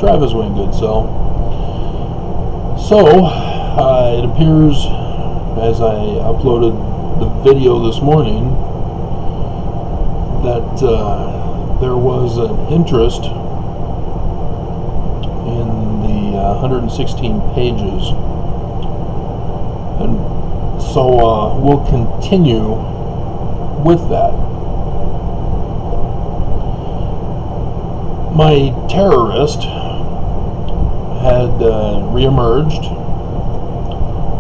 Travis went good, so it appears, as I uploaded the video this morning, that there was an interest in the 116 pages, and so we'll continue with that. My terrorist had reemerged,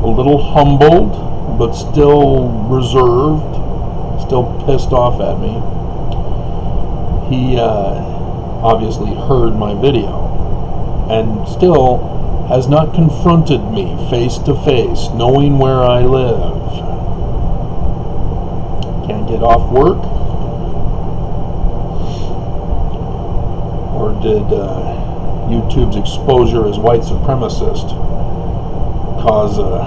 a little humbled, but still reserved, still pissed off at me. He obviously heard my video and still has not confronted me face to face, knowing where I live. Can't get off work. Or did YouTube's exposure as white supremacist cause a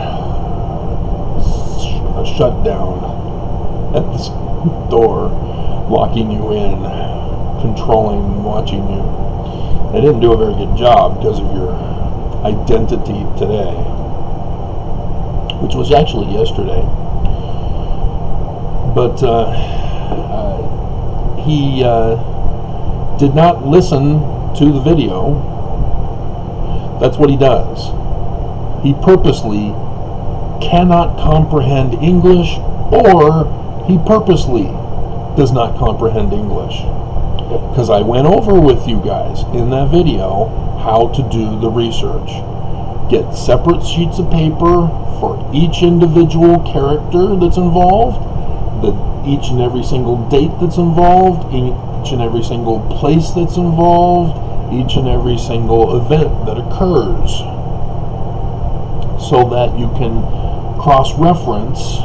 shutdown at this door, locking you in, controlling, watching you? They didn't do a very good job because of your identity today, which was actually yesterday. But he did not listen to the video. That's what he does. He purposely cannot comprehend English, or he purposely does not comprehend English. Because I went over with you guys in that video how to do the research. Get separate sheets of paper for each individual character that's involved, each and every single date that's involved, each and every single place that's involved, each and every single event that occurs, so that you can cross-reference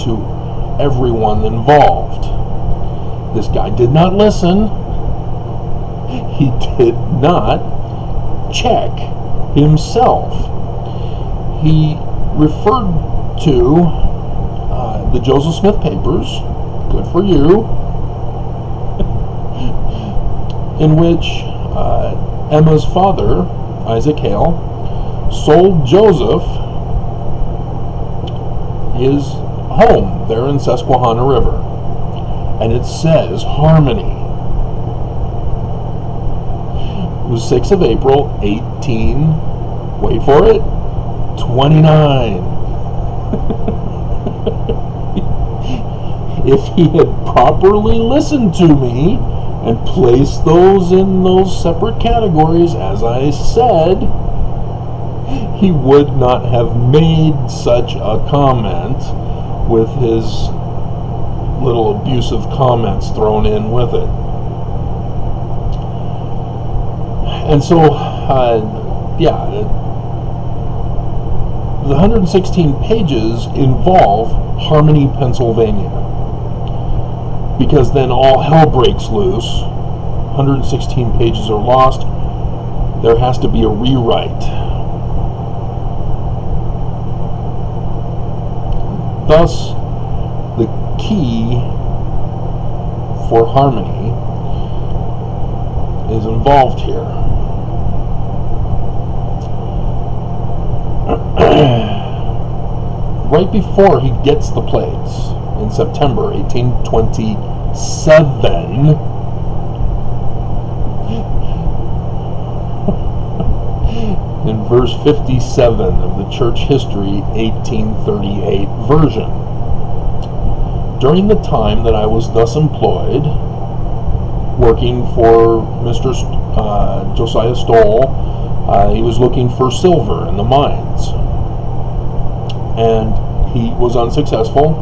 to everyone involved. This guy did not listen. He did not check himself. He referred to the Joseph Smith papers, good for you, in which Emma's father, Isaac Hale, sold Joseph his home there in Susquehanna River. And it says Harmony. It was 6th of April, wait for it, 29. If he had properly listened to me and placed those in those separate categories, as I said, he would not have made such a comment with his little abusive comments thrown in with it. And so, the 116 pages involve Harmony, Pennsylvania. Because then all hell breaks loose. 116 pages are lost. There has to be a rewrite. Thus, the key for Harmony is involved here. Right before he gets the plates, in September 1827, in verse 57 of the Church History 1838 version. During the time that I was thus employed, working for Mr. Josiah Stoll, he was looking for silver in the mines. And he was unsuccessful.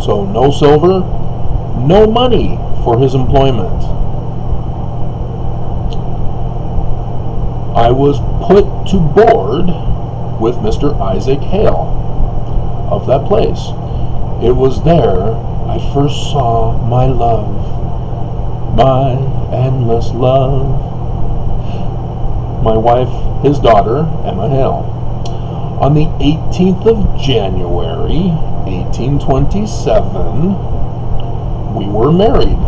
So no silver, no money for his employment. I was put to board with Mr. Isaac Hale of that place. It was there I first saw my love, my endless love. My wife, his daughter, Emma Hale. On the 18th of January, 1827, we were married.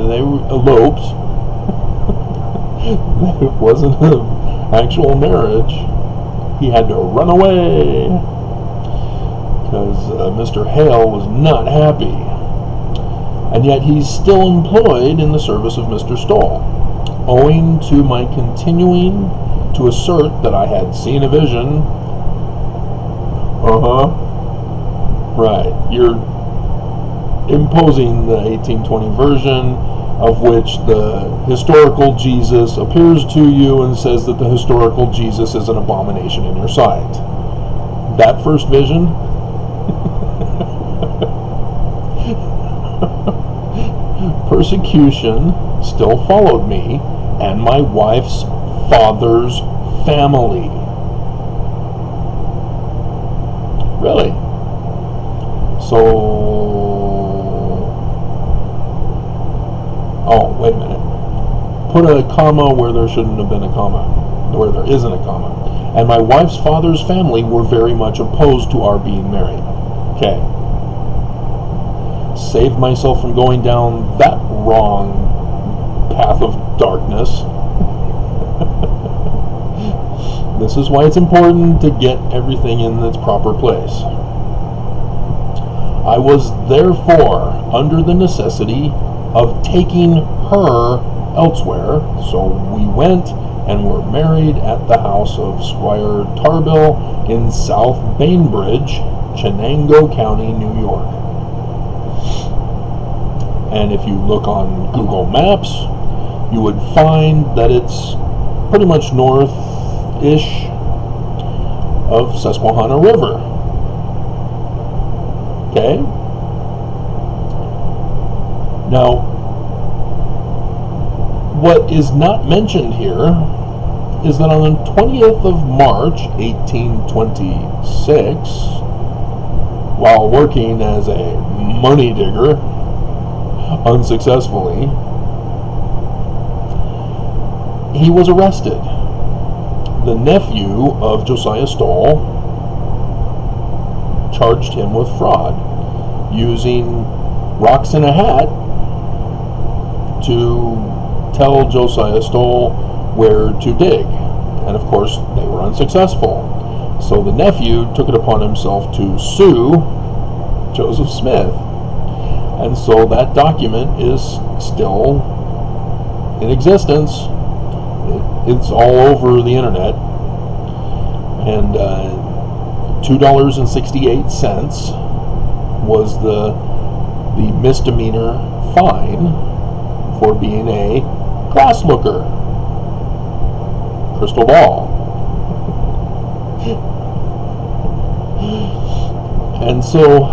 They eloped that it wasn't an actual marriage. He had to run away because Mr. Hale was not happy. And yet he's still employed in the service of Mr. Stoll, owing to my continuing to assert that I had seen a vision. Right, you're imposing the 1820 version, of which the historical Jesus appears to you and says that the historical Jesus is an abomination in your sight. That first vision? Persecution still followed me and my wife's father's family. Really? So, oh, wait a minute. Put a comma where there shouldn't have been a comma, where there isn't a comma. And my wife's father's family were very much opposed to our being married. Okay. Saved myself from going down that wrong path of darkness. This is why it's important to get everything in its proper place. I was therefore under the necessity of taking her elsewhere, so we went and were married at the house of Squire Tarbill in South Bainbridge, Chenango County, New York. And if you look on Google Maps, you would find that it's pretty much north-ish of Susquehanna River. Okay? Now, what is not mentioned here is that on the 20th of March, 1826, while working as a money digger, unsuccessfully, he was arrested. The nephew of Josiah Stoll charged him with fraud, using rocks in a hat to tell Josiah Stoll where to dig. And of course, they were unsuccessful. So the nephew took it upon himself to sue Joseph Smith. And so that document is still in existence. It's all over the internet. And $2.68 was the misdemeanor fine for being a glass looker. Crystal ball. And so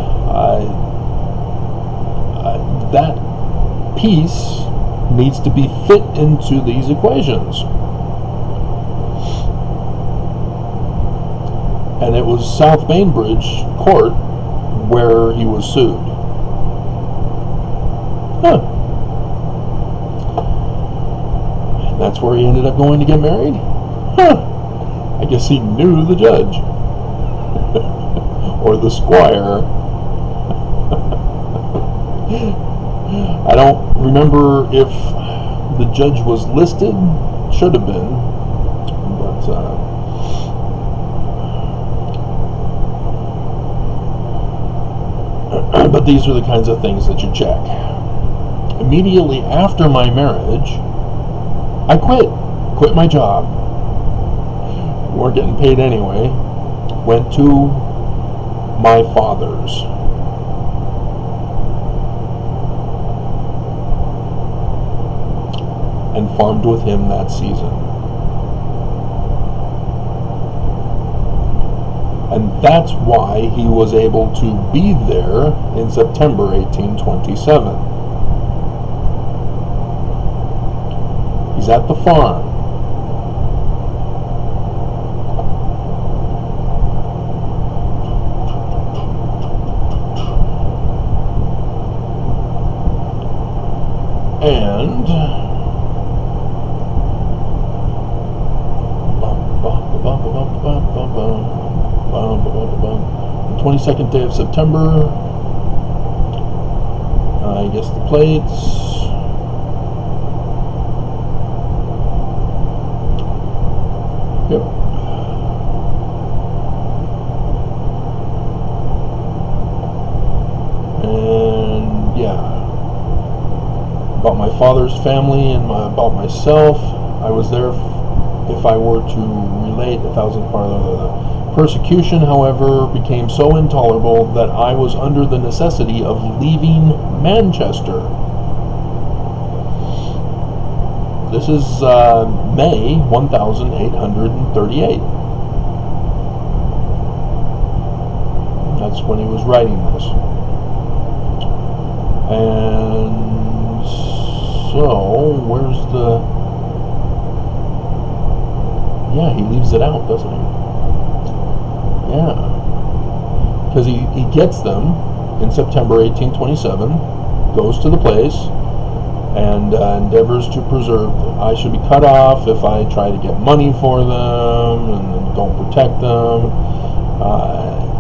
that piece needs to be fit into these equations. And it was South Bainbridge Court where he was sued. Huh. And that's where he ended up going to get married? Huh. I guess he knew the judge. Or the squire. I don't remember if the judge was listed. Should have been. But these are the kinds of things that you check. Immediately after my marriage, I quit my job. We weren't getting paid anyway. Went to my father's. And farmed with him that season. And that's why he was able to be there in September 1827. He's at the farm. And the 22nd day of September, I guess the plates, about my father's family and about myself. I was there if I were to relate 1,000 parallel. Persecution, however, became so intolerable that I was under the necessity of leaving Manchester. This is May 1838. That's when he was writing this. And so, where's the... Yeah, he leaves it out, doesn't he? Yeah. Because he gets them in September 1827, goes to the place, and endeavors to preserve them. I should be cut off if I try to get money for them and don't protect them.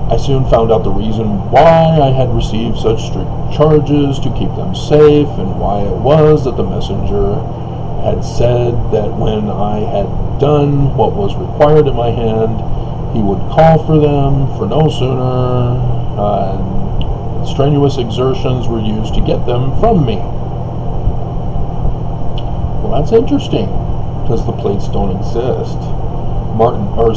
I soon found out the reason why I had received such strict charges to keep them safe, and why it was that the messenger had said that when I had done what was required at my hand, he would call for them, for no sooner. Strenuous exertions were used to get them from me. Well, that's interesting, because the plates don't exist.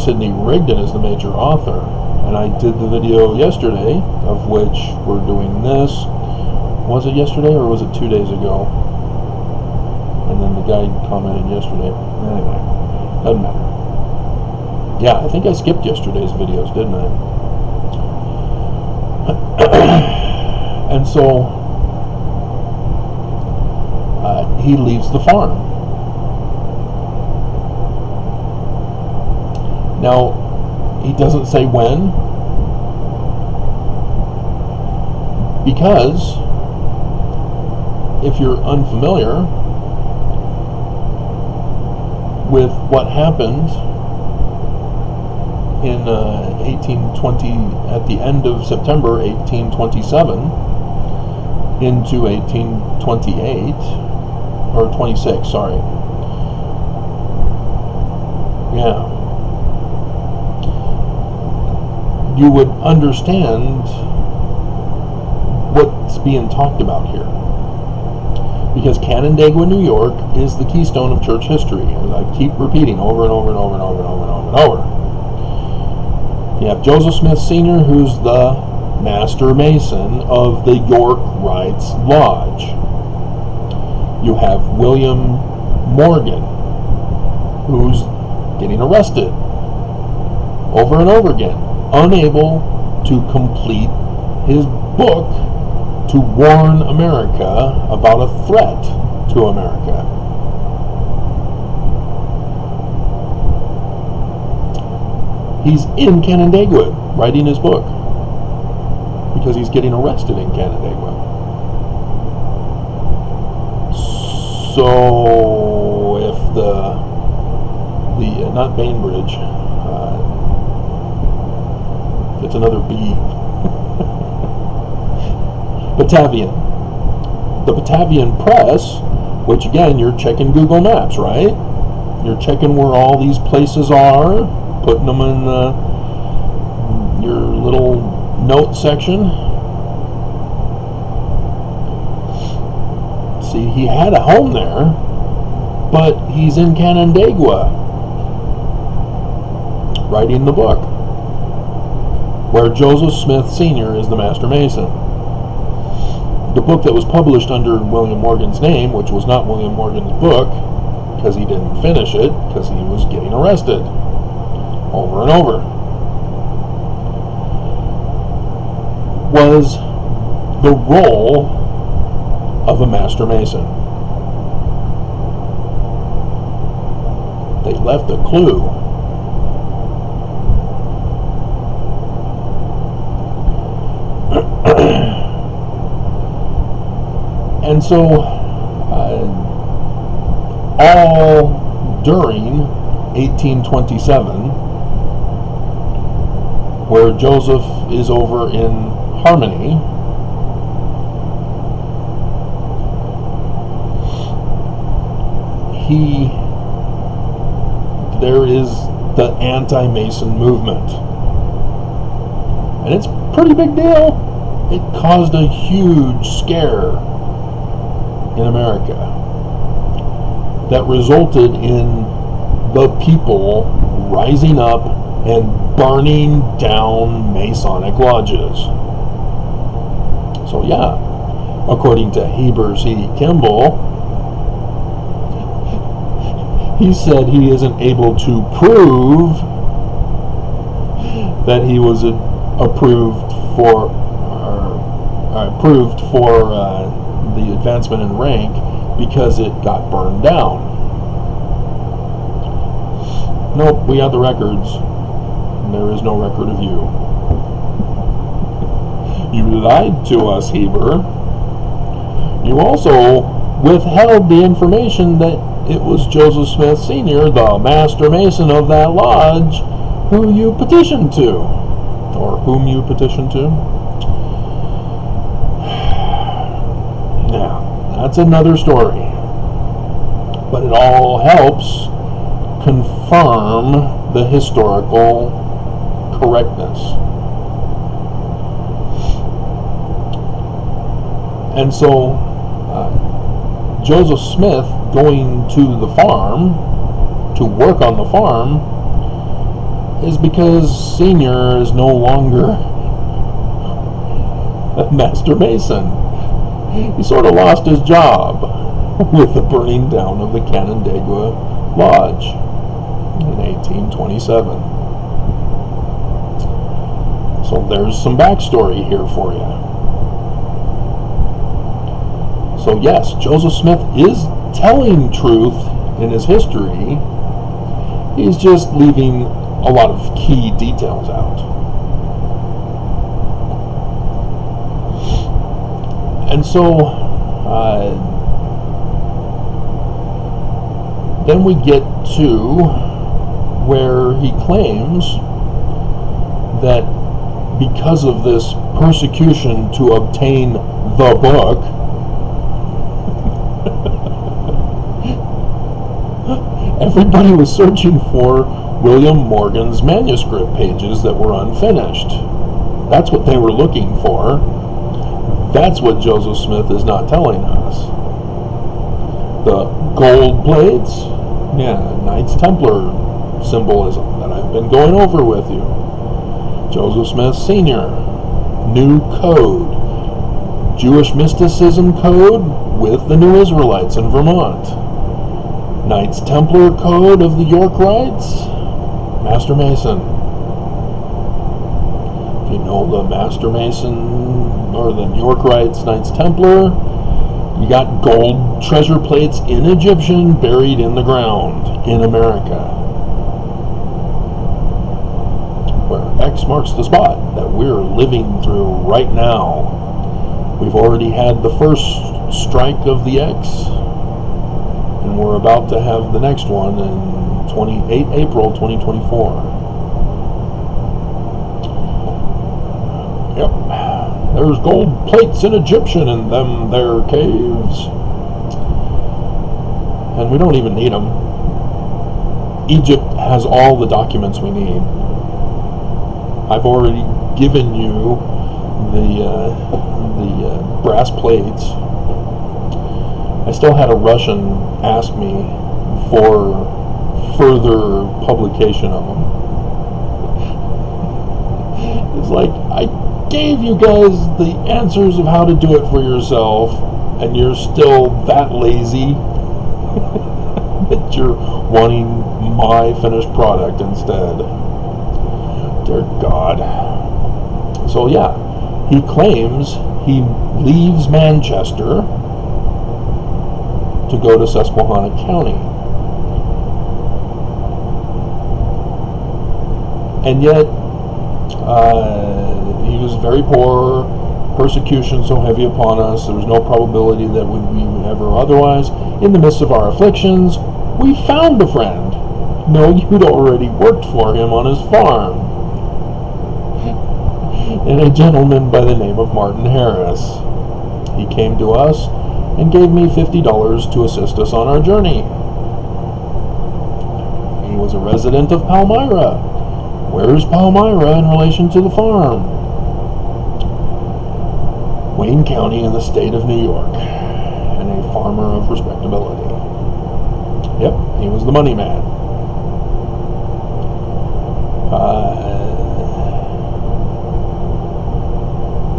Sidney Rigdon is the major author, and I did the video yesterday, of which we're doing this. Was it yesterday, or was it 2 days ago? And then the guy commented yesterday. Anyway, doesn't matter. Yeah, I think I skipped yesterday's videos, didn't I? And so he leaves the farm. Now, he doesn't say when, because if you're unfamiliar with what happened in 1820, at the end of September 1827 into 1828, or 26, sorry. Yeah. You would understand what's being talked about here. Because Canandaigua, New York is the keystone of church history. As I keep repeating over and over and over and over and over and over and over. You have Joseph Smith Sr., who's the Master Mason of the York Rites Lodge. You have William Morgan, who's getting arrested over and over again, unable to complete his book to warn America about a threat to America. He's in Canandaigua writing his book because he's getting arrested in Canandaigua. So if the not Bainbridge, it's another B. Batavian. The Batavian Press, which again, you're checking Google Maps, right? You're checking where all these places are, putting them in your little note section. See, he had a home there, but he's in Canandaigua writing the book, where Joseph Smith Sr. is the Master Mason. The book that was published under William Morgan's name, which was not William Morgan's book, because he didn't finish it, because he was getting arrested over and over, was the role of a Master Mason. They left a clue. And so, all during 1827, where Joseph is over in Harmony, there is the anti-Mason movement. And it's a pretty big deal. It caused a huge scare in America that resulted in the people rising up and burning down Masonic lodges. So yeah, according to Heber C. Kimball, he said he isn't able to prove that he was approved for the advancement in rank because it got burned down. Nope, we have the records. There is no record of you. You lied to us, Heber. You also withheld the information that it was Joseph Smith Sr., the Master Mason of that lodge, who you petitioned to, or whom you petitioned to. Yeah, that's another story. But it all helps confirm the historical correctness. And so, Joseph Smith going to the farm, to work on the farm, is because Senior is no longer a Master Mason. He sort of lost his job with the burning down of the Canandaigua Lodge in 1827. So there's some backstory here for you. So yes, Joseph Smith is telling truth in his history. He's just leaving a lot of key details out. And so then we get to where he claims that because of this persecution to obtain the book, everybody was searching for William Morgan's manuscript pages that were unfinished. That's what they were looking for. That's what Joseph Smith is not telling us. The gold plates, yeah, Knights Templar symbolism that I've been going over with you. Joseph Smith Sr., New Code, Jewish Mysticism Code with the New Israelites in Vermont. Knights Templar Code of the York Rites, Master Mason. If you know the Master Mason or the York Rites Knights Templar, you got gold treasure plates in Egyptian buried in the ground in America, where X marks the spot that we're living through right now. We've already had the first strike of the X, and we're about to have the next one in 28 April 2024. Yep, there's gold plates in Egyptian in them there caves, and we don't even need them. Egypt has all the documents we need. I've already given you the brass plates. I still had a Russian ask me for further publication of them. It's like, I gave you guys the answers of how to do it for yourself, and you're still that lazy that you're wanting my finished product instead. Dear God. So yeah, he claims he leaves Manchester to go to Susquehanna County. And yet, he was very poor, persecution so heavy upon us, there was no probability that we would ever otherwise. In the midst of our afflictions, we found a friend. No, you'd already worked for him on his farm. And a gentleman by the name of Martin Harris. He came to us and gave me $50 to assist us on our journey. He was a resident of Palmyra. Where's Palmyra in relation to the farm? Wayne County in the state of New York. And a farmer of respectability. Yep, he was the money man.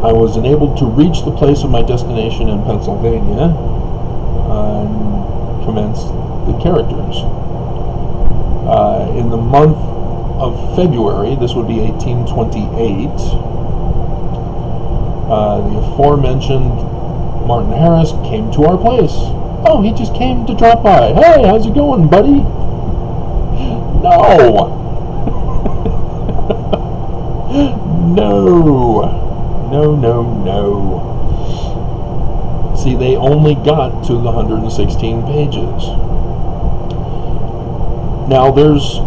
I was enabled to reach the place of my destination in Pennsylvania and commence the characters. In the month of February, this would be 1828, the aforementioned Martin Harris came to our place. Oh, he just came to drop by. Hey, how's it going, buddy? No! No. See, they only got to the 116 pages. Now, there's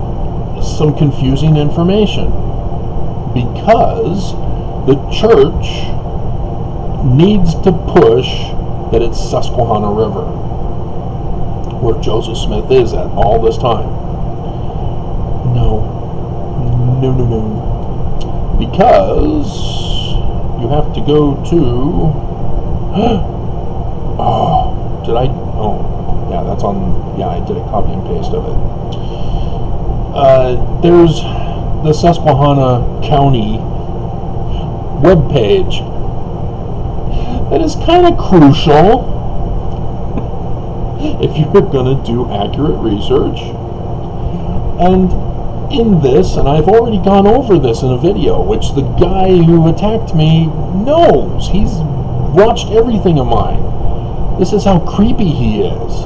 some confusing information because the church needs to push that it's Susquehanna River where Joseph Smith is at all this time. No. Because you have to go to that's on, I did a copy and paste of it. There's the Susquehanna County webpage that is kind of crucial if you're going to do accurate research. And in this, and I've already gone over this in a video, which the guy who attacked me knows. He's watched everything of mine. This is how creepy he is.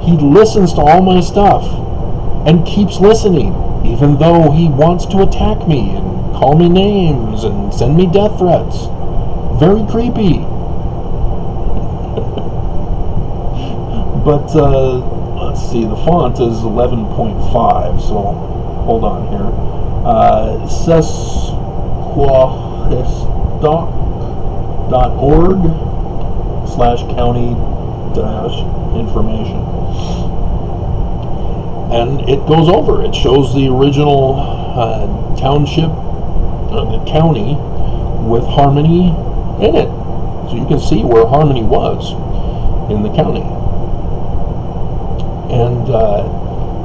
He listens to all my stuff and keeps listening, even though he wants to attack me and call me names and send me death threats. Very creepy. But let's see, the font is 11.5, so hold on here. susquehanna.org/county-information. And it goes over. It shows the original township, the county, with Harmony in it. So you can see where Harmony was in the county. And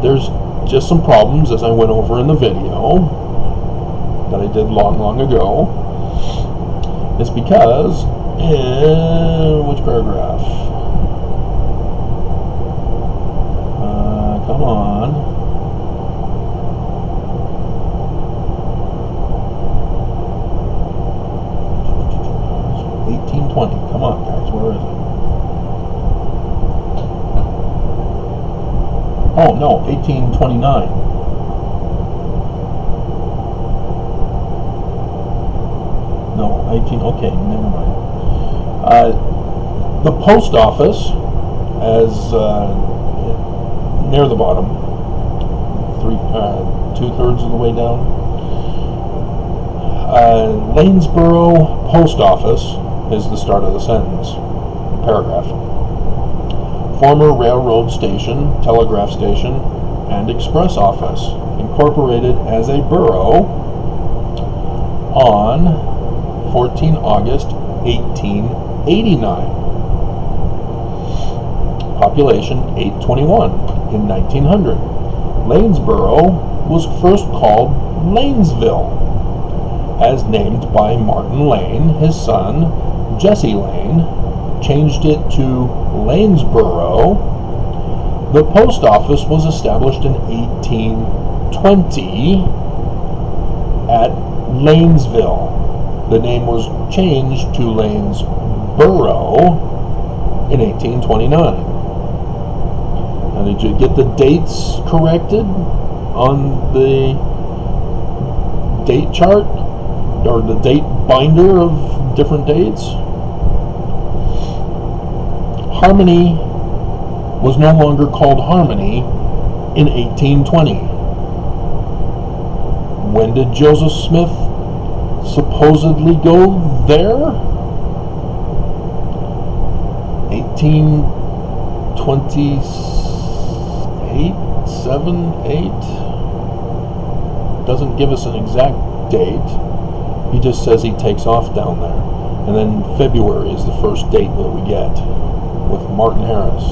there's just some problems, as I went over in the video that I did long ago. It's because, which paragraph? Come on. Come on, guys, where is it? Oh, no, 1829. No, 18, okay, never mind. The post office, as near the bottom, 2/3 of the way down, Lanesboro Post Office is the start of the sentence, paragraph. Former railroad station, telegraph station, and express office, incorporated as a borough on 14 August 1889. Population 821 in 1900. Lanesboro was first called Lanesville, as named by Martin Lane. His son, Jesse Lane, changed it to Lanesboro. The post office was established in 1820 at Lanesville. The name was changed to Lanesboro in 1829. Now, did you get the dates corrected on the date chart or the date binder of different dates? Harmony was no longer called Harmony in 1820. When did Joseph Smith supposedly go there? 1828, 7, 8. Doesn't give us an exact date. He just says he takes off down there. And then February is the first date that we get. with Martin Harris.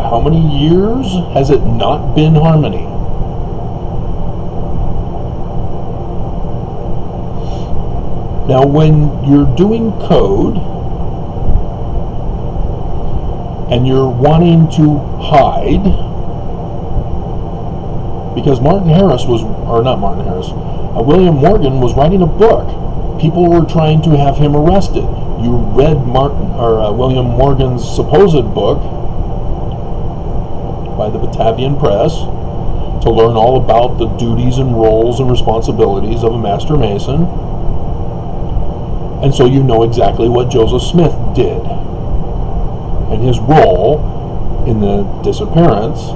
How many years has it not been harmony? Now, when you're doing code and you're wanting to hide, because William Morgan was writing a book. People were trying to have him arrested. You read William Morgan's supposed book by the Batavian Press to learn all about the duties and roles and responsibilities of a Master Mason. And so you know exactly what Joseph Smith did and his role in the disappearance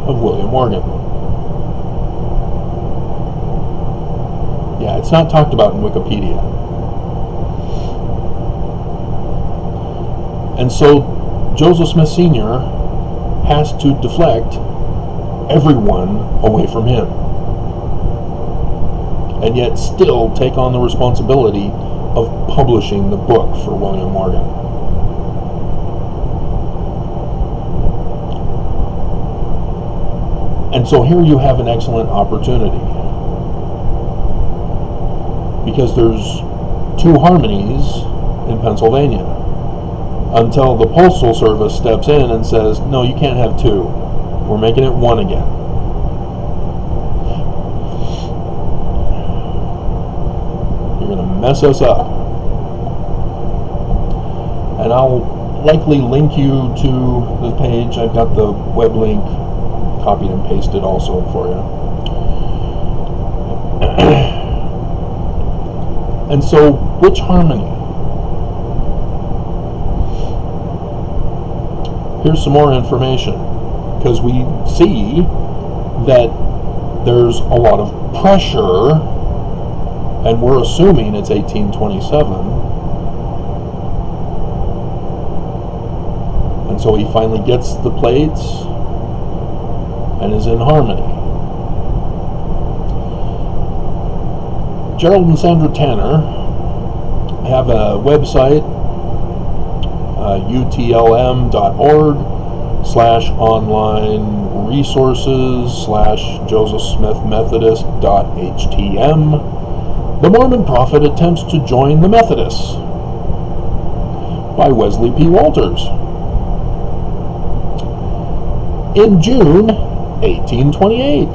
of William Morgan. Yeah, it's not talked about in Wikipedia. And so Joseph Smith Sr. has to deflect everyone away from him, and yet still take on the responsibility of publishing the book for William Morgan. And so here you have an excellent opportunity, because there's 2 harmonies in Pennsylvania, until the Postal Service steps in and says, no, you can't have 2. We're making it 1 again. You're going to mess us up. And I'll likely link you to the page. I've got the web link copied and pasted also for you. And so, which harmony? Here's some more information, because we see that there's a lot of pressure, and we're assuming it's 1827. And so he finally gets the plates and is in harmony. Gerald and Sandra Tanner have a website, utlm.org/online-resources/josephsmithmethodist.htm. The Mormon Prophet Attempts to Join the Methodists by Wesley P. Walters. In June 1828.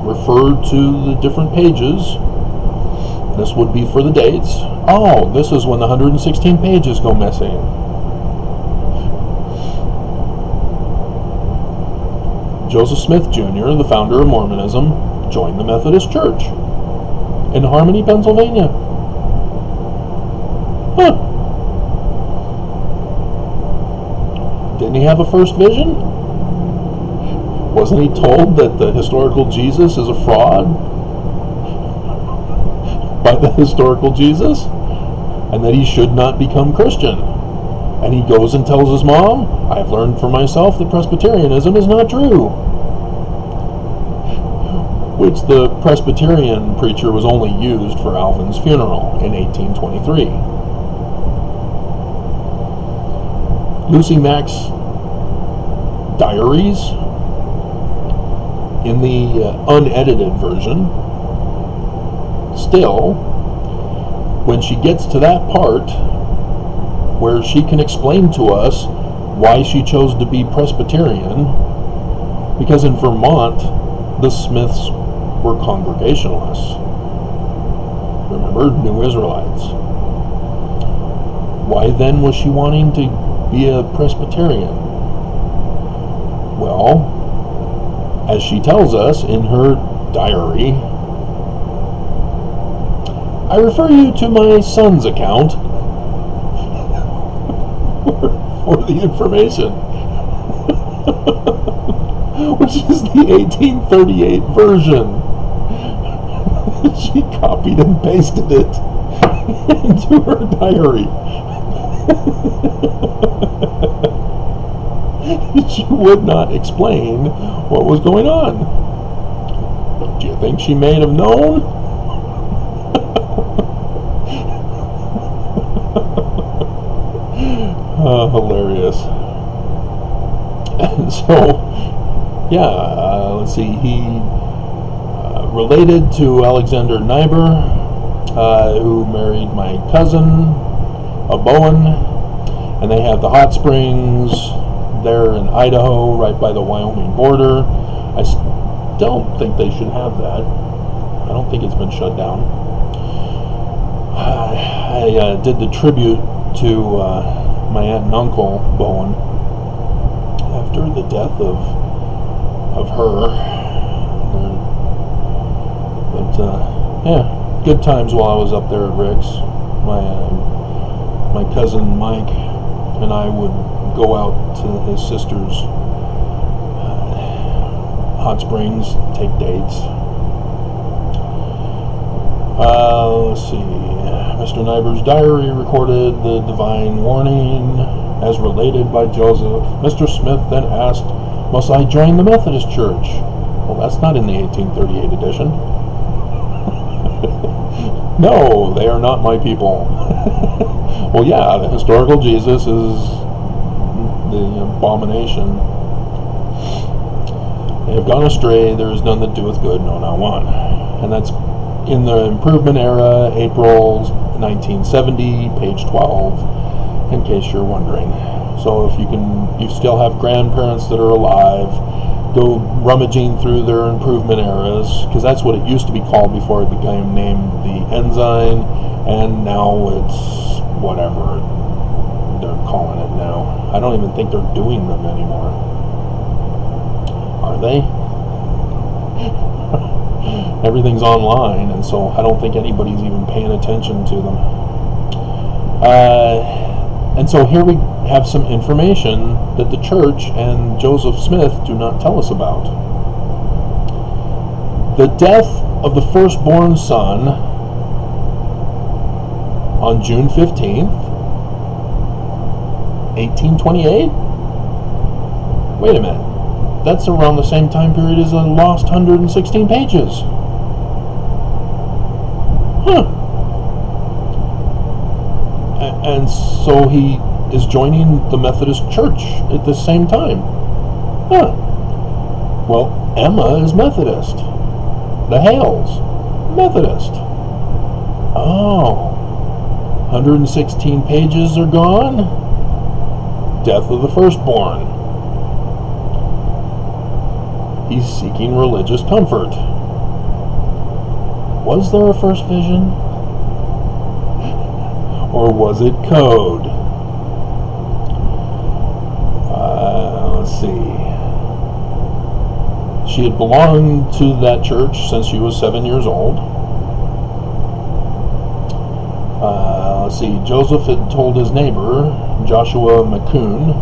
Refer to the different pages. This would be for the dates. Oh, this is when the 116 pages go missing. Joseph Smith Jr., the founder of Mormonism, joined the Methodist Church in Harmony, Pennsylvania. Huh. Didn't he have a first vision? Wasn't he told that the historical Jesus is a fraud by the historical Jesus, and that he should not become Christian? And he goes and tells his mom, I've learned for myself that Presbyterianism is not true. Which the Presbyterian preacher was only used for Alvin's funeral in 1823. Lucy Mack's diaries, in the unedited version, still, when she gets to that part where she can explain to us why she chose to be Presbyterian, because in Vermont the Smiths were Congregationalists. Remember, New Israelites. Why then was she wanting to be a Presbyterian? Well, as she tells us in her diary, I refer you to my son's account for the information, which is the 1838 version. She copied and pasted it into her diary. She would not explain what was going on. Do you think she may have known? Hilarious. And so, yeah, let's see. He related to Alexander Niebuhr, who married my cousin, a Bowen, and they have the hot springs there in Idaho, right by the Wyoming border. I don't think they should have that. I don't think it's been shut down. I did the tribute to my aunt and uncle Bowen after the death of her. But yeah, good times while I was up there at Rick's. My cousin Mike and I would go out to his sister's hot springs, take dates. Let's see. Mr. Niebuhr's diary recorded the divine warning as related by Joseph. Mr. Smith then asked, "Must I join the Methodist Church?" Well, that's not in the 1838 edition. No, they are not my people. Well, yeah, the historical Jesus is the abomination. They have gone astray, there is none that doeth good, no, not one. And that's in the Improvement Era, April 1970, page 12, in case you're wondering. So if you still have grandparents that are alive, go rummaging through their Improvement Eras, because that's what it used to be called before it became named the Ensign, and now it's whatever they're calling it now. I don't even think they're doing them anymore. Are they? Everything's online, and so I don't think anybody's even paying attention to them. And so here we have some information that the church and Joseph Smith do not tell us about. The death of the firstborn son on June 15th, 1828? Wait a minute. That's around the same time period as the lost 116 pages. Huh. And so he is joining the Methodist Church at the same time. Huh. Well, Emma is Methodist. The Hales, Methodist. Oh. 116 pages are gone. Death of the firstborn. He's seeking religious comfort. Was there a first vision? Or was it code? Let's see. She had belonged to that church since she was 7 years old. Let's see. Joseph had told his neighbor, Joshua McCoon,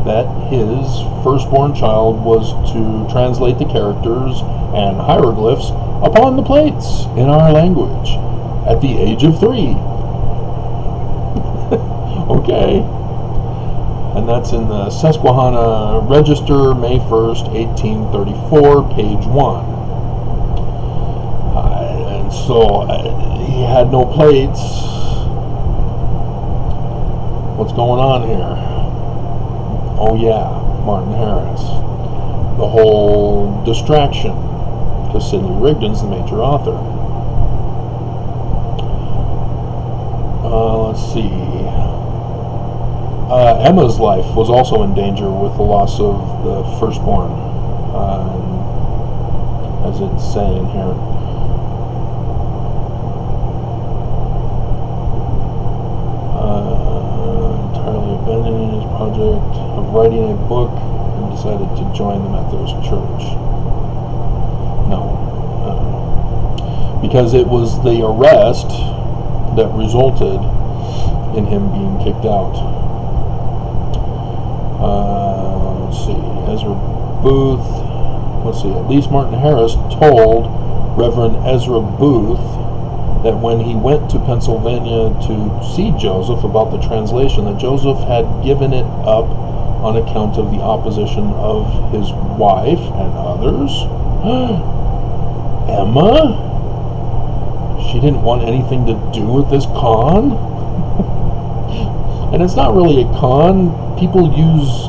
that his firstborn child was to translate the characters and hieroglyphs upon the plates in our language at the age of 3. Okay. And that's in the Susquehanna Register, May 1st, 1834, page 1. And so he had no plates. What's going on here? Oh yeah, Martin Harris. The whole distraction, because Sidney Rigdon's the major author. Let's see. Emma's life was also in danger with the loss of the firstborn, as it's saying here. Entirely abandoning his project of writing a book and decided to join the Methodist Church. No. Because it was the arrest that resulted in him being kicked out. Let's see, Ezra Booth. Let's see, at least Martin Harris told Reverend Ezra Booth that when he went to Pennsylvania to see Joseph about the translation, that Joseph had given it up on account of the opposition of his wife and others. Emma? She didn't want anything to do with this con? And it's not really a con. People use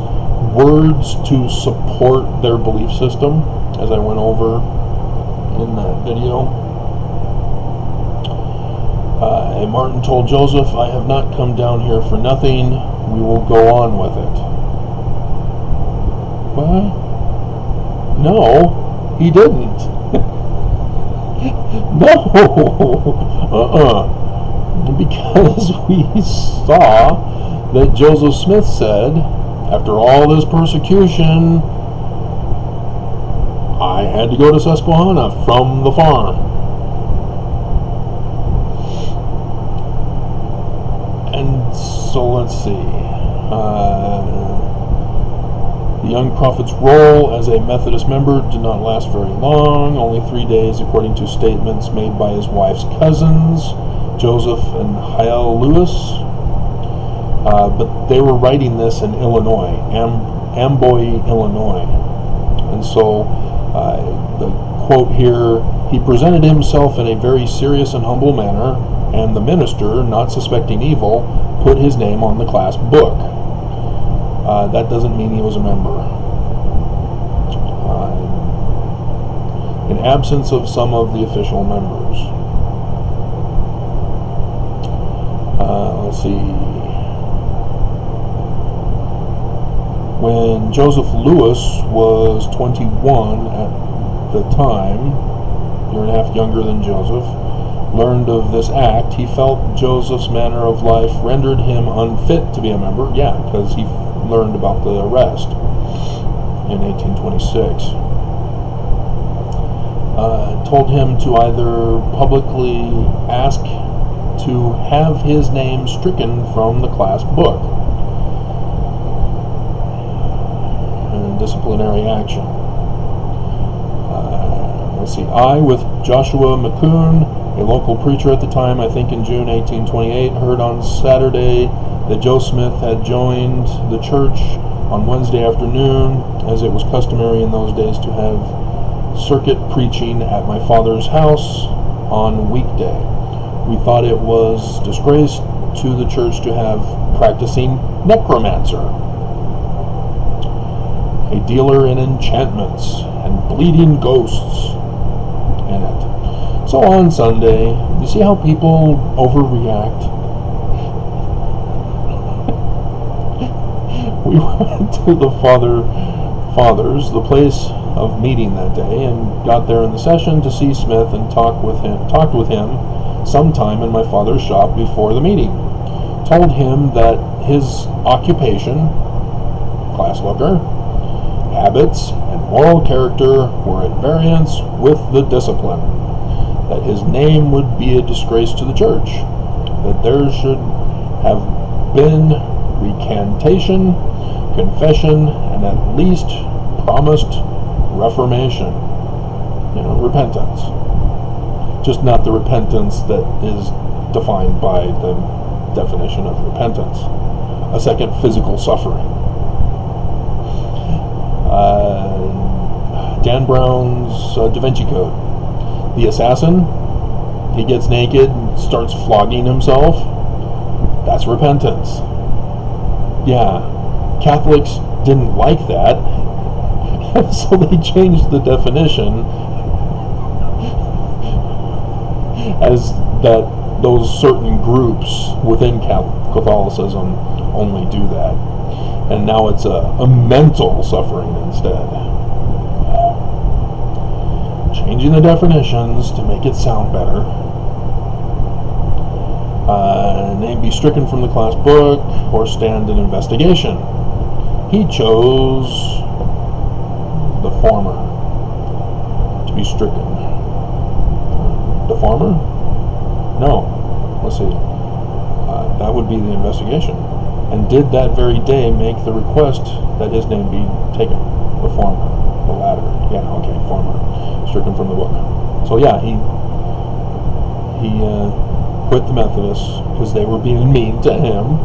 words to support their belief system, as I went over in that video. And Martin told Joseph, "I have not come down here for nothing. We will go on with it." What? No, he didn't. No. Because we saw that Joseph Smith said, after all this persecution, I had to go to Susquehanna from the farm. And so let's see. The young prophet's role as a Methodist member did not last very long, only 3 days, according to statements made by his wife's cousins, Joseph and Hiel Lewis. But they were writing this in Illinois, Amboy, Illinois. And so the quote here, "He presented himself in a very serious and humble manner, and the minister, not suspecting evil, put his name on the class book." That doesn't mean he was a member. In absence of some of the official members. Let's see. When Joseph Lewis was 21 at the time, a year and a half younger than Joseph, learned of this act, he felt Joseph's manner of life rendered him unfit to be a member. Yeah, because he learned about the arrest in 1826. Told him to either publicly ask to have his name stricken from the class book. Disciplinary action. Let's see. I, with Joshua McCoon, a local preacher at the time, I think in June 1828, heard on Saturday that Joe Smith had joined the church on Wednesday afternoon, as it was customary in those days to have circuit preaching at my father's house on weekday. We thought it was disgrace to the church to have practicing necromancer, a dealer in enchantments and bleeding ghosts in it. So on Sunday, you see how people overreact? We went to the Father's, the place of meeting that day, and got there in the session to see Smith and talked with him sometime in my father's shop before the meeting. Told him that his occupation, class looker, habits, and moral character were at variance with the discipline, that his name would be a disgrace to the church, that there should have been recantation, confession, and at least promised reformation, repentance. Just not the repentance that is defined by the definition of repentance. A second physical suffering. Dan Brown's Da Vinci Code. The assassin, he gets naked and starts flogging himself. That's repentance. Yeah, Catholics didn't like that, so they changed the definition as that those certain groups within Catholicism only do that. And now it's a mental suffering instead. Changing the definitions to make it sound better. Name be stricken from the class book or stand an investigation. He chose the former, to be stricken. The former? No. Let's see. That would be the investigation. And did that very day make the request that his name be taken. The former. The latter. Yeah, okay, former. Stricken from the book. So yeah, he quit the Methodists because they were being mean to him,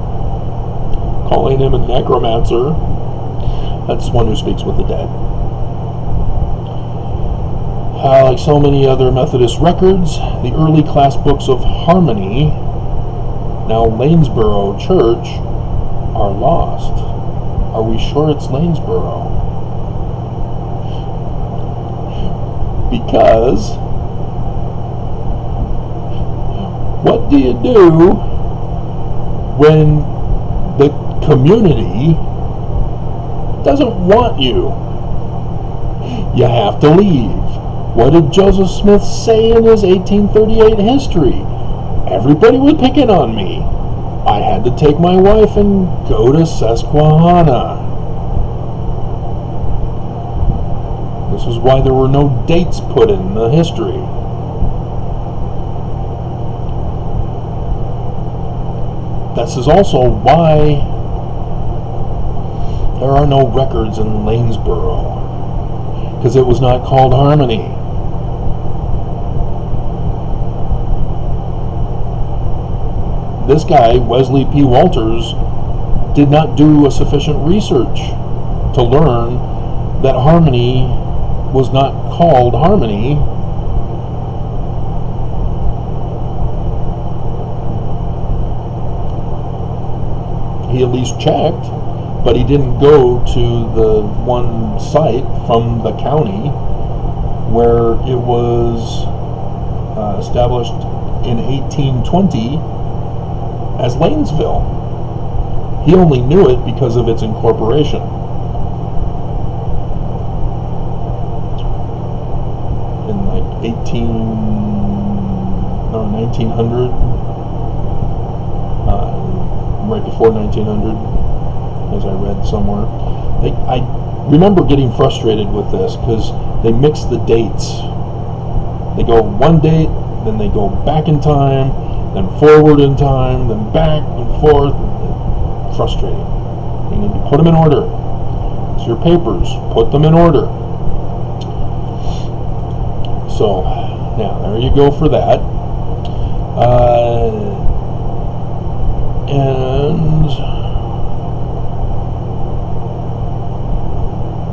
calling him a necromancer. That's one who speaks with the dead. Like so many other Methodist records, the early class books of Harmony, now Lanesboro Church, are lost. Are we sure it's Lanesboro? Because what do you do when the community doesn't want you? You have to leave. What did Joseph Smith say in his 1838 history? Everybody was picking on me. I had to take my wife and go to Susquehanna. This is why there were no dates put in the history. This is also why there are no records in Lanesboro, because it was not called Harmony. This guy, Wesley P. Walters, did not do a sufficient research to learn that Harmony was not called Harmony. He at least checked, but he didn't go to the one site from the county where it was established in 1820 as Lanesville. He only knew it because of its incorporation. In like 1900, right before 1900, as I read somewhere. I remember getting frustrated with this because they mix the dates. They go one date, then they go back in time, then forward in time, then back and forth. Frustrating. You need to put them in order. It's your papers. Put them in order. So, yeah, there you go for that. And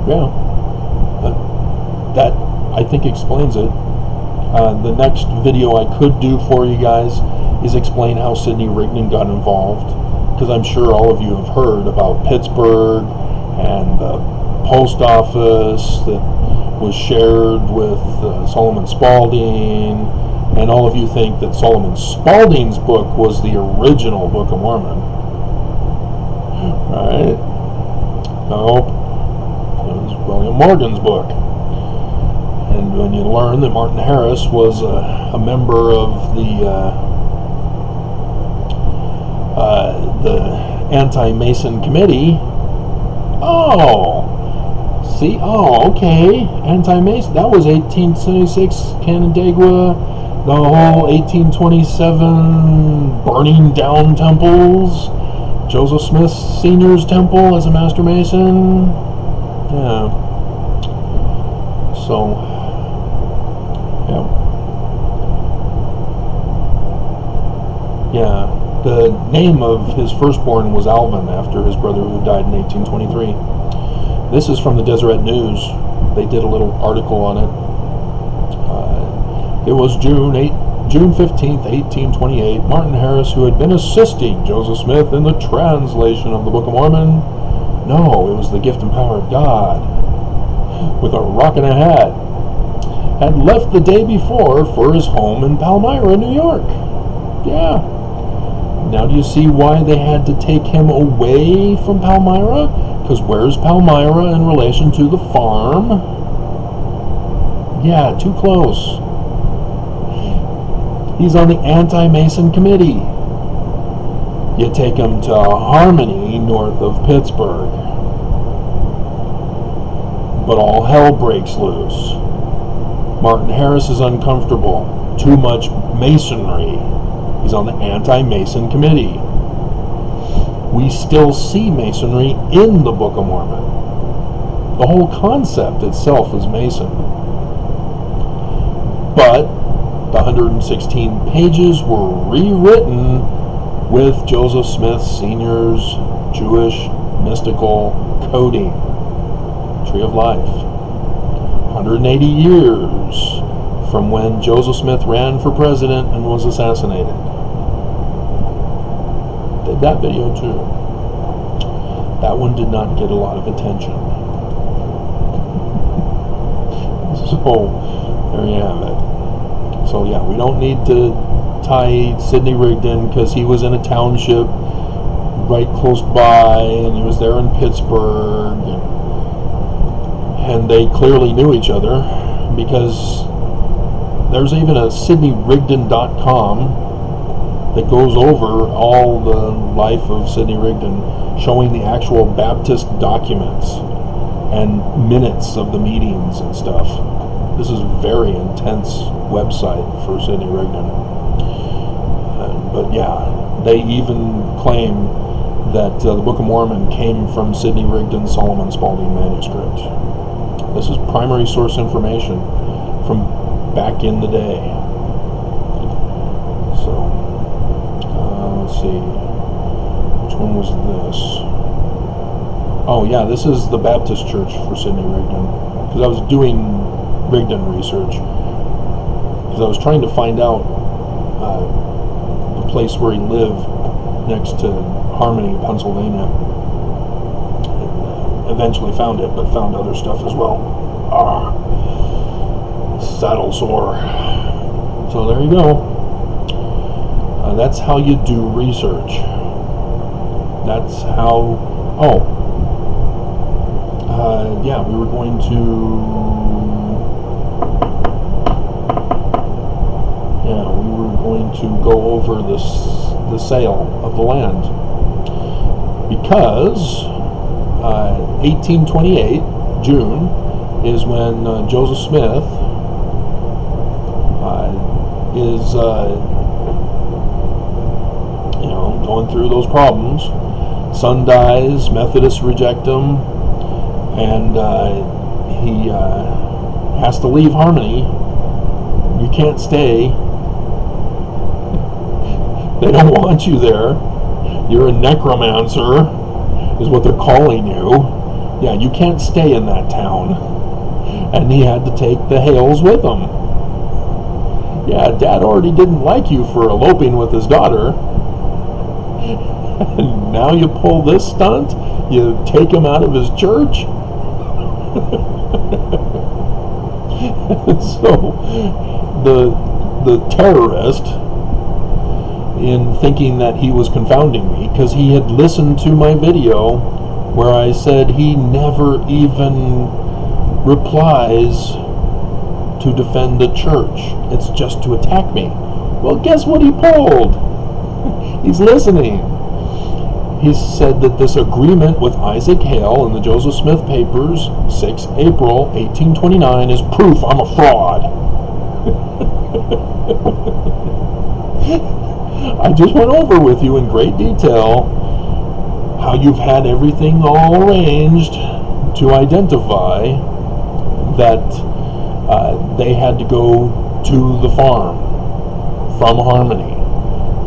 yeah, that I think explains it. The next video I could do for you guys is explain how Sidney Rigdon got involved, because I'm sure all of you have heard about Pittsburgh and the post office that was shared with Solomon Spaulding, and all of you think that Solomon Spaulding's book was the original Book of Mormon. Right? Nope. It was William Morgan's book. And when you learn that Martin Harris was a member of the Anti-Mason Committee, okay, Anti-Mason, that was 1876 Canandaigua, the whole 1827 burning down temples, Joseph Smith Sr.'s temple as a Master Mason. Yeah. So, yeah. The name of his firstborn was Alvin, after his brother who died in 1823. This is from the Deseret News. They did a little article on it. It was June 15th, 1828. Martin Harris, who had been assisting Joseph Smith in the translation of the Book of Mormon, no, it was the gift and power of God, with a rock and a hat, had left the day before for his home in Palmyra, New York. Yeah. Now do you see why they had to take him away from Palmyra? Because where's Palmyra in relation to the farm? Yeah, too close. He's on the Anti-Mason Committee. You take him to Harmony, north of Pittsburgh. But all hell breaks loose. Martin Harris is uncomfortable. Too much masonry. He's on the Anti-Mason Committee. We still see masonry in the Book of Mormon. The whole concept itself is Mason. But the 116 pages were rewritten with Joseph Smith Sr.'s Jewish mystical coding. Tree of Life. 180 years from when Joseph Smith ran for president and was assassinated. Did that video too. That one did not get a lot of attention. So, there you have it. So yeah, we don't need to tie Sidney Rigdon because he was in a township right close by, and he was there in Pittsburgh, and they clearly knew each other, because there's even a SidneyRigdon.com that goes over all the life of Sidney Rigdon, showing the actual Baptist documents and minutes of the meetings and stuff. This is a very intense website for Sidney Rigdon. But yeah, they even claim that the Book of Mormon came from Sidney Rigdon's Solomon Spaulding manuscript. This is primary source information from back in the day. So, let's see. Which one was this? Oh yeah, this is the Baptist Church for Sidney Rigdon. Because I was doing Rigdon research. Because I was trying to find out the place where he lived next to Harmony, Pennsylvania. And, eventually found it, but found other stuff as well. Saddle sore. So there you go. That's how you do research. That's how. Yeah, we were going to. Yeah, we were going to go over the sale of the land, because 1828 June is when Joseph Smith is going through those problems. Son dies, Methodists reject him, and he has to leave Harmony. You can't stay. They don't want you there. You're a necromancer, is what they're calling you. Yeah, you can't stay in that town. And he had to take the Hales with him. Yeah, Dad already didn't like you for eloping with his daughter. And now you pull this stunt? You take him out of his church? So, the terrorist, in thinking that he was confounding me, because he had listened to my video where I said he never even replies to defend the church. It's just to attack me. Well, guess what he pulled? He's listening. He said that this agreement with Isaac Hale in the Joseph Smith Papers, 6 April 1829, is proof I'm a fraud. I just went over with you in great detail how you've had everything all arranged to identify that they had to go to the farm from Harmony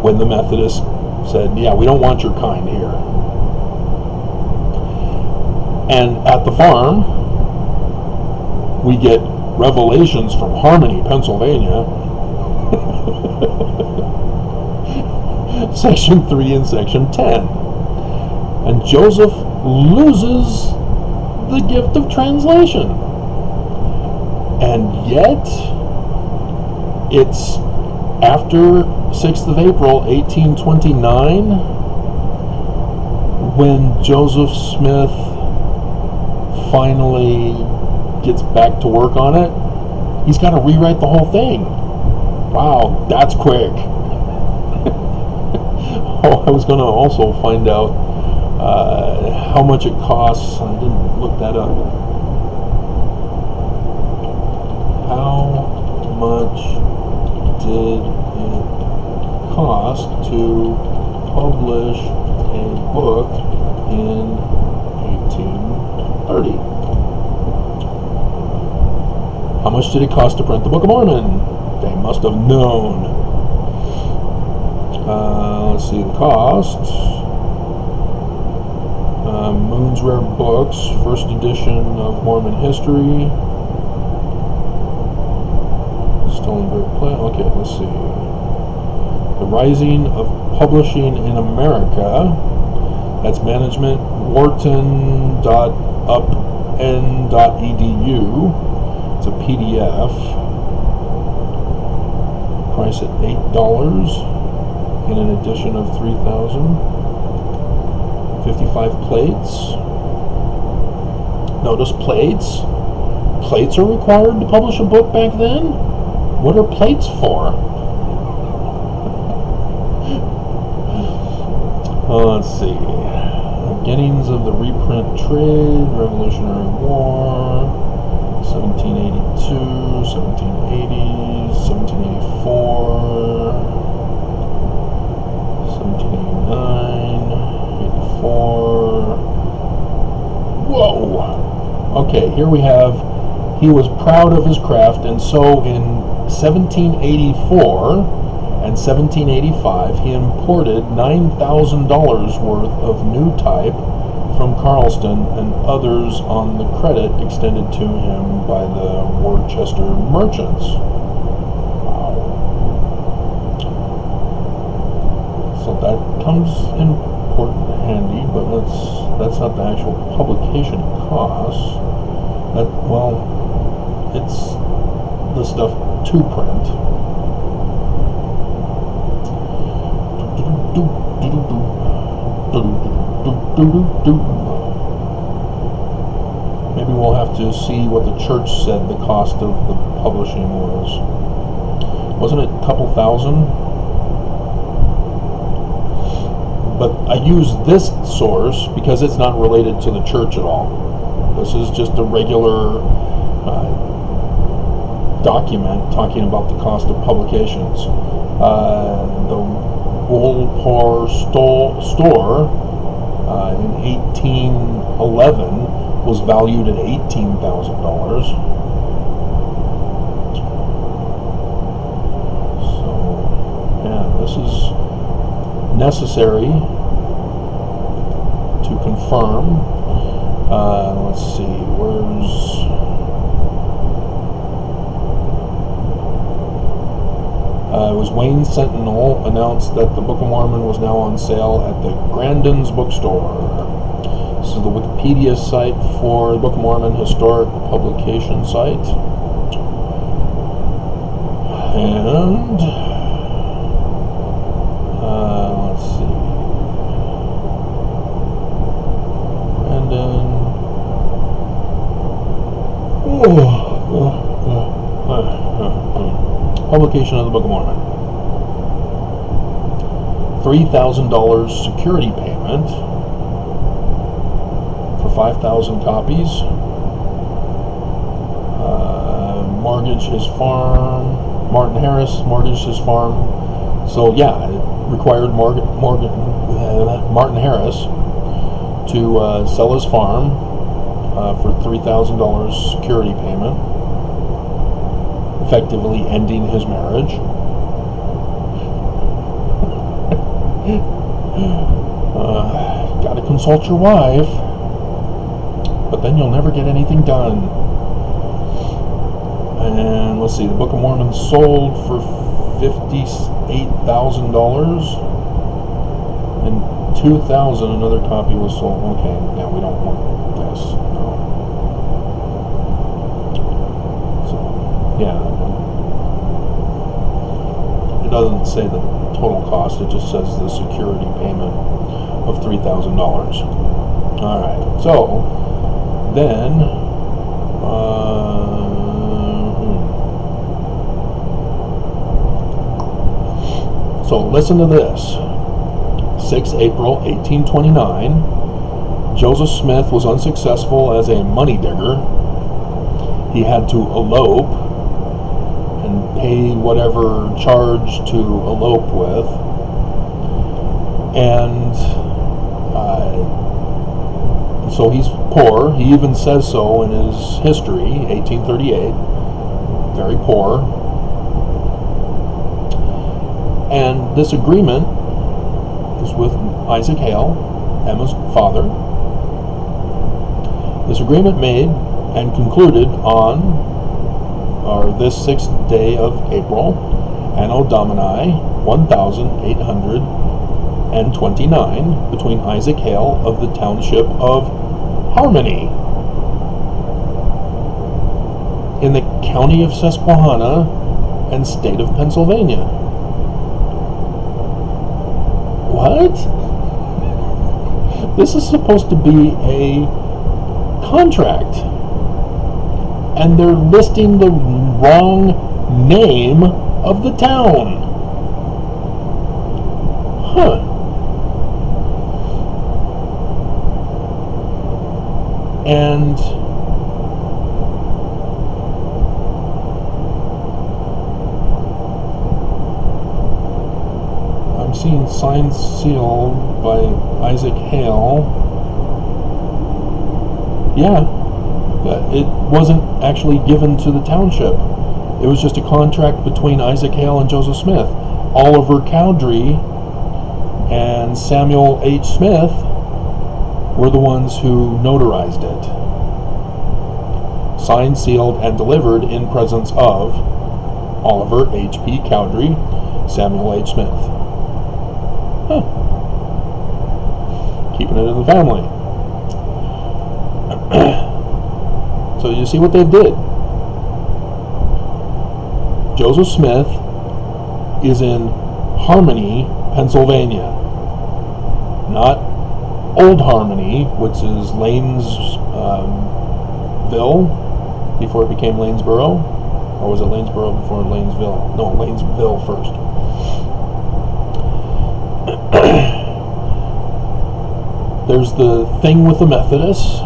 when the Methodists said, yeah, we don't want your kind here. And at the farm, we get revelations from Harmony, Pennsylvania, Section 3 and Section 10. And Joseph loses the gift of translation. And yet, it's after 6th of April, 1829, when Joseph Smith finally gets back to work on it. He's got to rewrite the whole thing. Wow, that's quick. Oh, I was going to also find out how much it costs. I didn't look that up. How much did it cost to publish a book in 1830? How much did it cost to print the Book of Mormon? They must have known. Let's see the cost. Moon's Rare Books, first edition of Mormon history. Stolenberg Plan. Okay, let's see. The Rising of Publishing in America. That's management, wharton.upn.edu. It's a PDF. Price at $8 in an edition of 3,000. 55 plates. Notice plates. Plates are required to publish a book back then? What are plates for? Let's see. Beginnings of the reprint trade, Revolutionary War, 1782, 1780, 1784, 1789, 84. Whoa! Okay, here we have, he was proud of his craft, and so in 1784 and 1785, he imported $9,000 worth of new type from Charleston and others on the credit extended to him by the Worcester merchants. Wow. So that comes in important handy, but that's not the actual publication cost. That, well, it's the stuff to print. Maybe we'll have to see what the church said the cost of the publishing was. Wasn't it a couple thousand? But I use this source because it's not related to the church at all. This is just a regular document talking about the cost of publications. The Woolpore store in 1811 was valued at $18,000. So, yeah, this is necessary to confirm. Let's see, where's... it was Wayne Sentinel announced that the Book of Mormon was now on sale at the Grandin's bookstore. This is the Wikipedia site for the Book of Mormon historic publication site. And let's see, Grandin. Publication of the Book of Mormon. $3,000 security payment for 5,000 copies. Mortgage his farm. Martin Harris mortgaged his farm. So yeah, it required Martin Harris to sell his farm for $3,000 security payment, effectively ending his marriage. Gotta consult your wife, but then you'll never get anything done. And let's see, the Book of Mormon sold for $58,000. In 2000, another copy was sold. Okay, yeah, we don't want this. No. So, yeah. It doesn't say the total cost, it just says the security payment of $3,000. Alright, so then so listen to this. 6 April 1829, Joseph Smith was unsuccessful as a money digger. He had to elope and pay whatever charge to elope with, and so he's poor. He even says so in his history, 1838, very poor. And this agreement is with Isaac Hale, Emma's father. This agreement made and concluded on this 6th day of April, Anno Domini 1829. and 29 between Isaac Hale of the township of Harmony in the county of Susquehanna and state of Pennsylvania. What? This is supposed to be a contract, and they're listing the wrong name of the town. Huh. And I'm seeing signed sealed by Isaac Hale. Yeah, it wasn't actually given to the township. It was just a contract between Isaac Hale and Joseph Smith. Oliver Cowdery and Samuel H. Smith were the ones who notarized it. Signed, sealed, and delivered in presence of Oliver H.P. Cowdery, Samuel H. Smith. Huh. Keeping it in the family. So you see what they did. Joseph Smith is in Harmony, Pennsylvania. Not Old Harmony, which is Lanesville, before it became Lanesboro. Or was it Lanesboro before Lanesville? No, Lanesville first. There's the thing with the Methodists.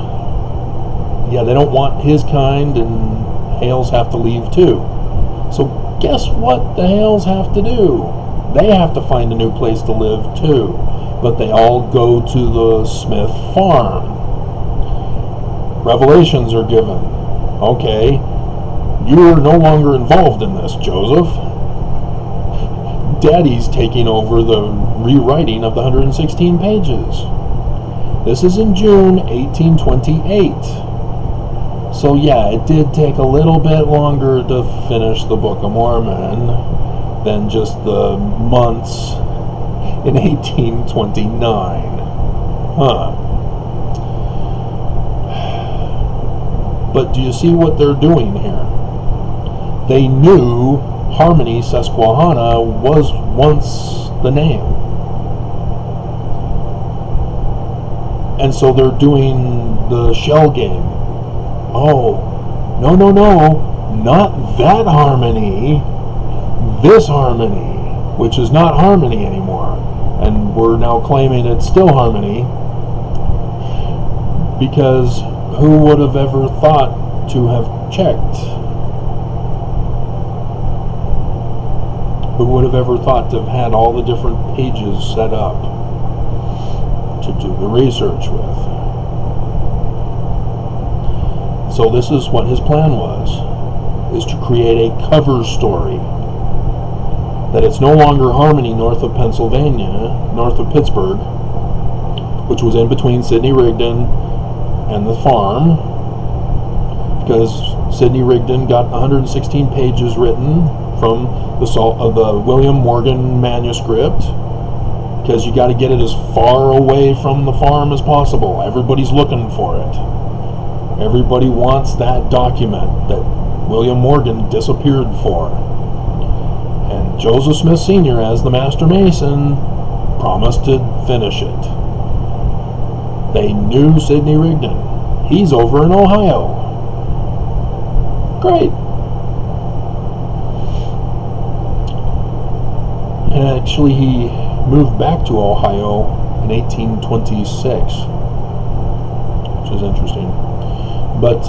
Yeah, they don't want his kind, and Hales have to leave too. So guess what the Hales have to do? They have to find a new place to live too. But they all go to the Smith farm. Revelations are given. Okay, you are no longer involved in this, Joseph. Daddy's taking over the rewriting of the 116 pages. This is in June 1828. So yeah, it did take a little bit longer to finish the Book of Mormon than just the months in 1829. Huh. But do you see what they're doing here? They knew Harmony, Susquehanna was once the name. And so they're doing the shell game. Oh, no, not that Harmony, this Harmony, which is not Harmony anymore. And we're now claiming it's still Harmony, because who would have ever thought to have checked? Who would have ever thought to have had all the different pages set up to do the research with? So this is what his plan was, is to create a cover story. That it's no longer Harmony north of Pennsylvania, north of Pittsburgh, which was in between Sidney Rigdon and the farm, because Sidney Rigdon got 116 pages written from the William Morgan manuscript, because you got to get it as far away from the farm as possible. Everybody's looking for it. Everybody wants that document that William Morgan disappeared for. And Joseph Smith Sr., as the Master Mason, promised to finish it. They knew Sidney Rigdon. He's over in Ohio. Great. And actually, he moved back to Ohio in 1826, which is interesting. But,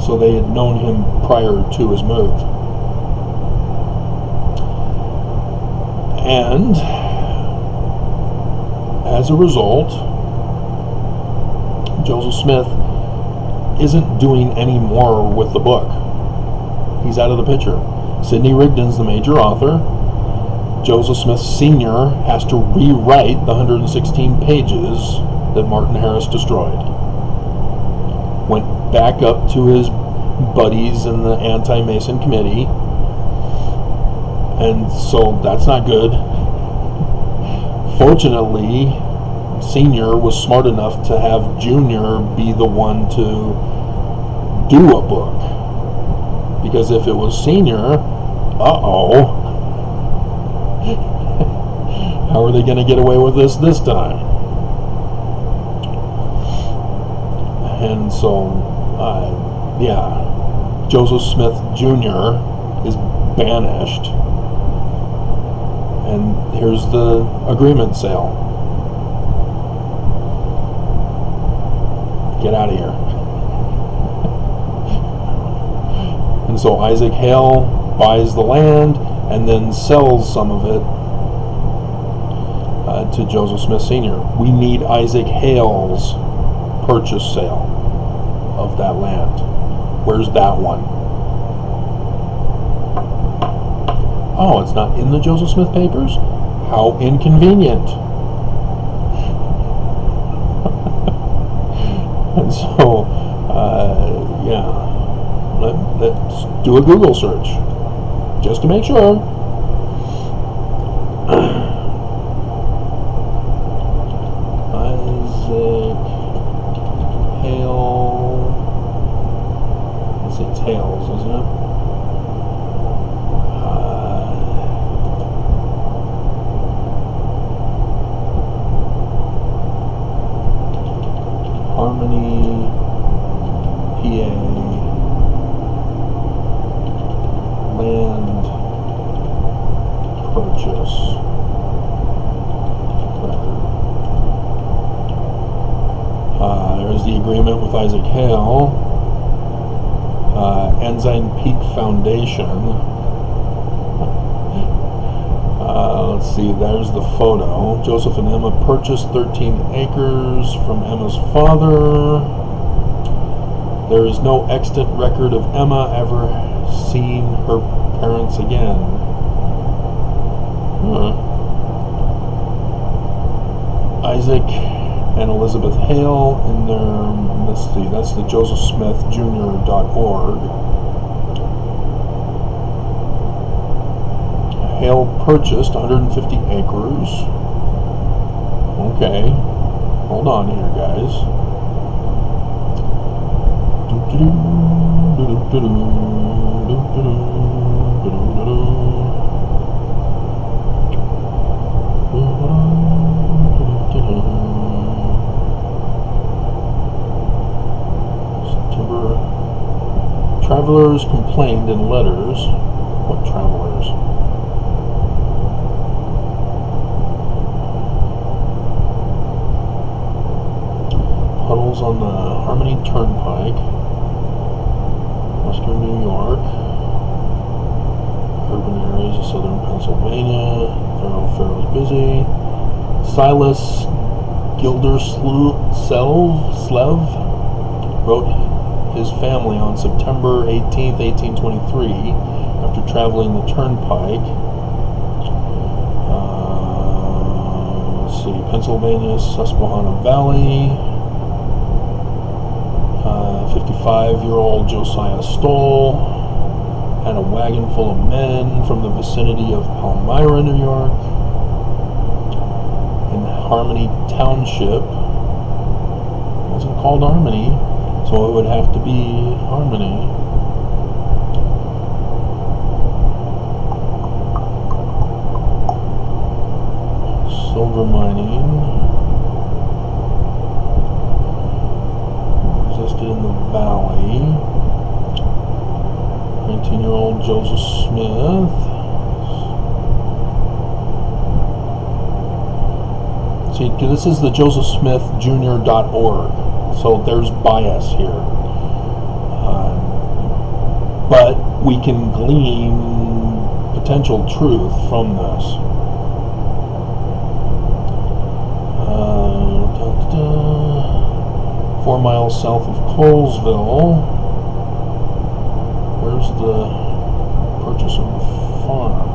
so they had known him prior to his move. And, as a result, Joseph Smith isn't doing any more with the book. He's out of the picture. Sidney Rigdon's the major author. Joseph Smith Sr. has to rewrite the 116 pages that Martin Harris destroyed. Went back up to his buddies in the Anti-Mason Committee, and so that's not good. Fortunately, Senior was smart enough to have Junior be the one to do a book. Because if it was Senior, how are they going to get away with this time? And so, Joseph Smith Jr. is banished. And here's the agreement sale. Get out of here. And so Isaac Hale buys the land and then sells some of it to Joseph Smith Sr. We need Isaac Hale's purchase sale of that land. Where's that one? Oh, it's not in the Joseph Smith papers? How inconvenient. And so, let's do a Google search just to make sure. Isaac Hale. Let's see, it's Hales, isn't it? Harmony, PA, land purchase record. There's the agreement with Isaac Hale. Ensign Peak Foundation. Let's see, there's the photo. Joseph and Emma purchased 13 acres from Emma's father. There is no extant record of Emma ever seeing her parents again. Isaac and Elizabeth Hale in their, let's see, that's the josephsmithjr.org. Hale purchased 150 acres. Okay, hold on here, guys. September. Travelers complained in letters. What travelers? Puddles on the Harmony Turnpike, Western New York, urban areas of southern Pennsylvania, thoroughfare was busy. Silas Gilderslev wrote his family on September 18th, 1823, after traveling the turnpike. Let's see, Pennsylvania, Susquehanna Valley. 55-year-old Josiah Stoll had a wagon full of men from the vicinity of Palmyra, New York. In Harmony Township, it wasn't called Harmony, so it would have to be Harmony. Silver mining. In the valley. 19-year-old Joseph Smith. See, this is the josephsmithjr.org, so there's bias here. But we can glean potential truth from this. 4 miles south of Colesville. Where's the purchase of the farm?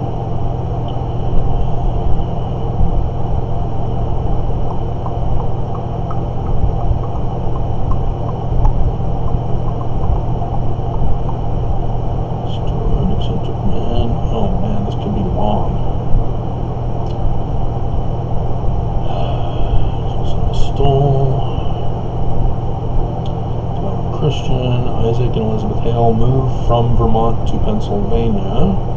Stored eccentric man. Oh man, this could be long. Hale moved from Vermont to Pennsylvania.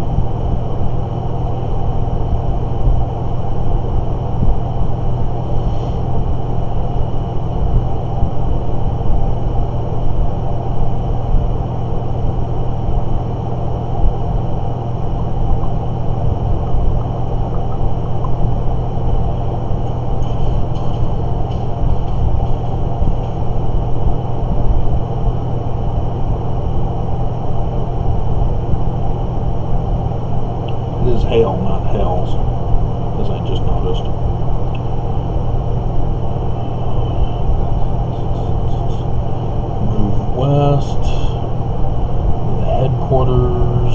It is Hale, not Hales, as I just noticed. Move west, the headquarters.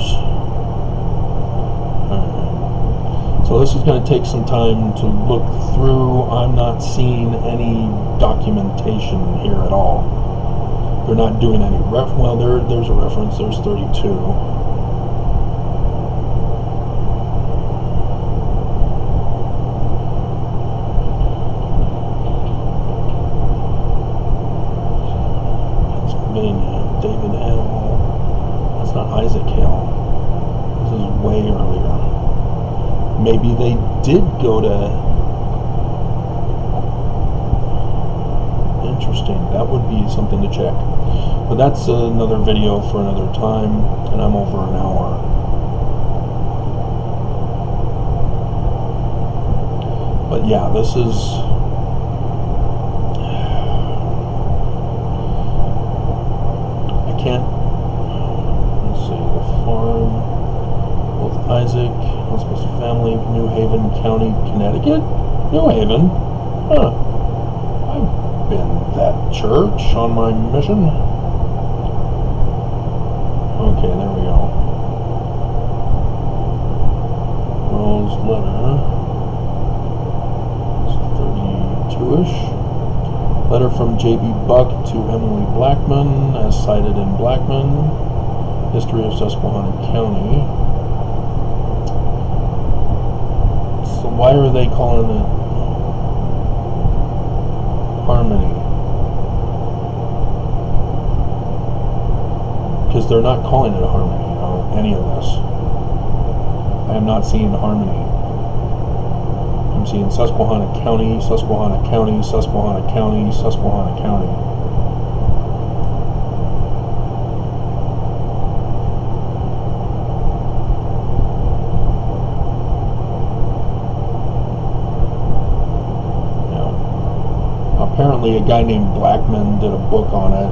Alright. So this is going to take some time to look through. I'm not seeing any documentation here at all. They're not doing any well, there's a reference. There's 32. David Hale. That's not Isaac Hale. This is way earlier. Maybe they did go to... Interesting. That would be something to check. But that's another video for another time, and I'm over an hour. But yeah, this is... Let's see, the farm, both Isaac, Elspeth's family, New Haven County, Connecticut? New Haven? Huh. I've been to that church on my mission. Okay, there we go. Rose letter. It's 32-ish. Letter from J.B. Buck to Emily Blackman, as cited in Blackman. History of Susquehanna County. So why are they calling it Harmony? Because they're not calling it a Harmony on any of this. I am not seeing Harmony. I'm seeing Susquehanna County, Susquehanna County, Susquehanna County, Susquehanna County. Now, apparently a guy named Blackman did a book on it.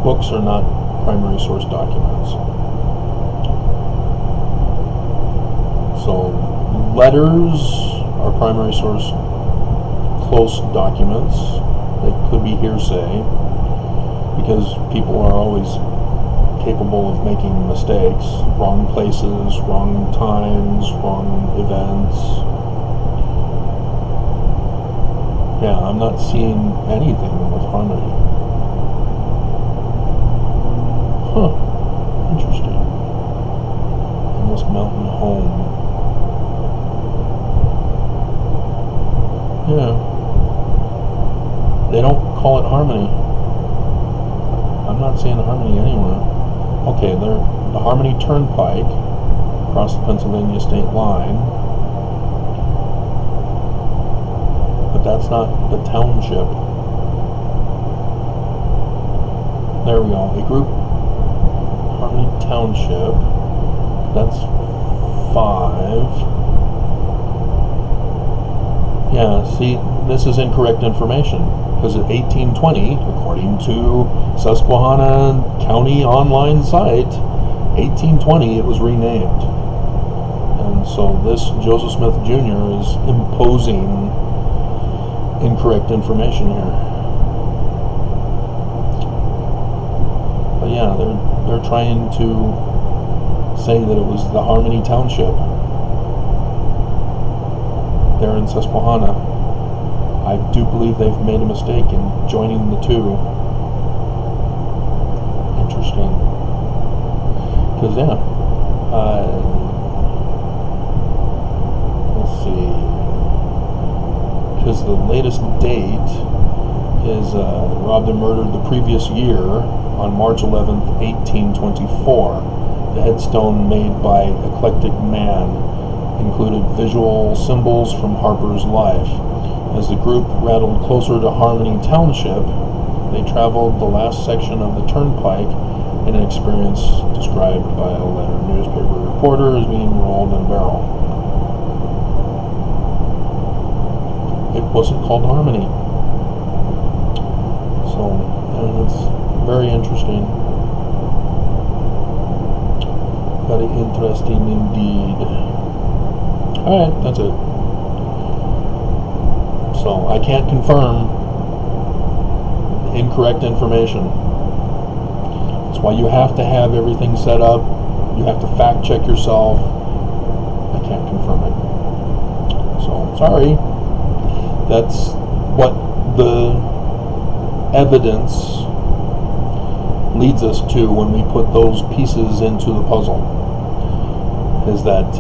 Books are not primary source documents. So letters are primary source close documents. They could be hearsay because people are always capable of making mistakes, wrong places, wrong times, wrong events. Yeah, I'm not seeing anything with Harmony. Huh, interesting. In this mountain home. Yeah. They don't call it Harmony. I'm not seeing Harmony anywhere. Okay, they're the Harmony Turnpike across the Pennsylvania state line. But that's not the township. There we go. A group Harmony Township. That's 5. Yeah, see, this is incorrect information because at 1820, according to Susquehanna County online site, 1820 it was renamed. And so this Joseph Smith Jr. is imposing incorrect information here. But yeah, they're trying to say that it was the Harmony Township there in Susquehanna. I do believe they've made a mistake in joining the two. Interesting. Because yeah, let's see, because the latest date is robbed and murdered the previous year on March 11th, 1824. The headstone made by Eclectic Man included visual symbols from Harper's life. As the group rattled closer to Harmony Township, they traveled the last section of the turnpike in an experience described by a letter newspaper reporter as being rolled in a barrel. It wasn't called Harmony. So, it's very interesting. Very interesting indeed. Alright, that's it. So, I can't confirm incorrect information. That's why you have to have everything set up. You have to fact check yourself. I can't confirm it. So, sorry. That's what the evidence leads us to when we put those pieces into the puzzle. Is that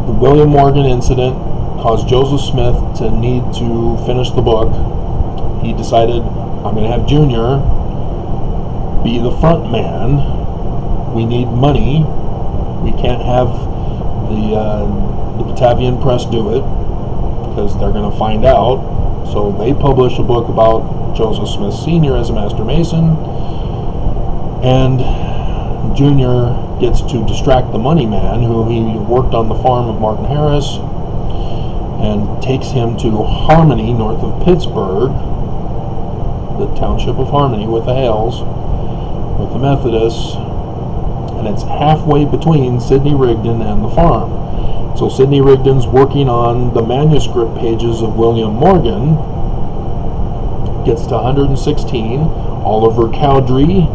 the William Morgan incident caused Joseph Smith to need to finish the book. He decided, I'm going to have Junior be the front man. We need money. We can't have the Batavian Press do it because they're going to find out. So they publish a book about Joseph Smith Sr. as a master mason, and Junior gets to distract the money man, who he worked on the farm of Martin Harris, and takes him to Harmony, north of Pittsburgh, the township of Harmony, with the Hales, with the Methodists, and it's halfway between Sidney Rigdon and the farm. So Sidney Rigdon's working on the manuscript pages of William Morgan, gets to 116. Oliver Cowdery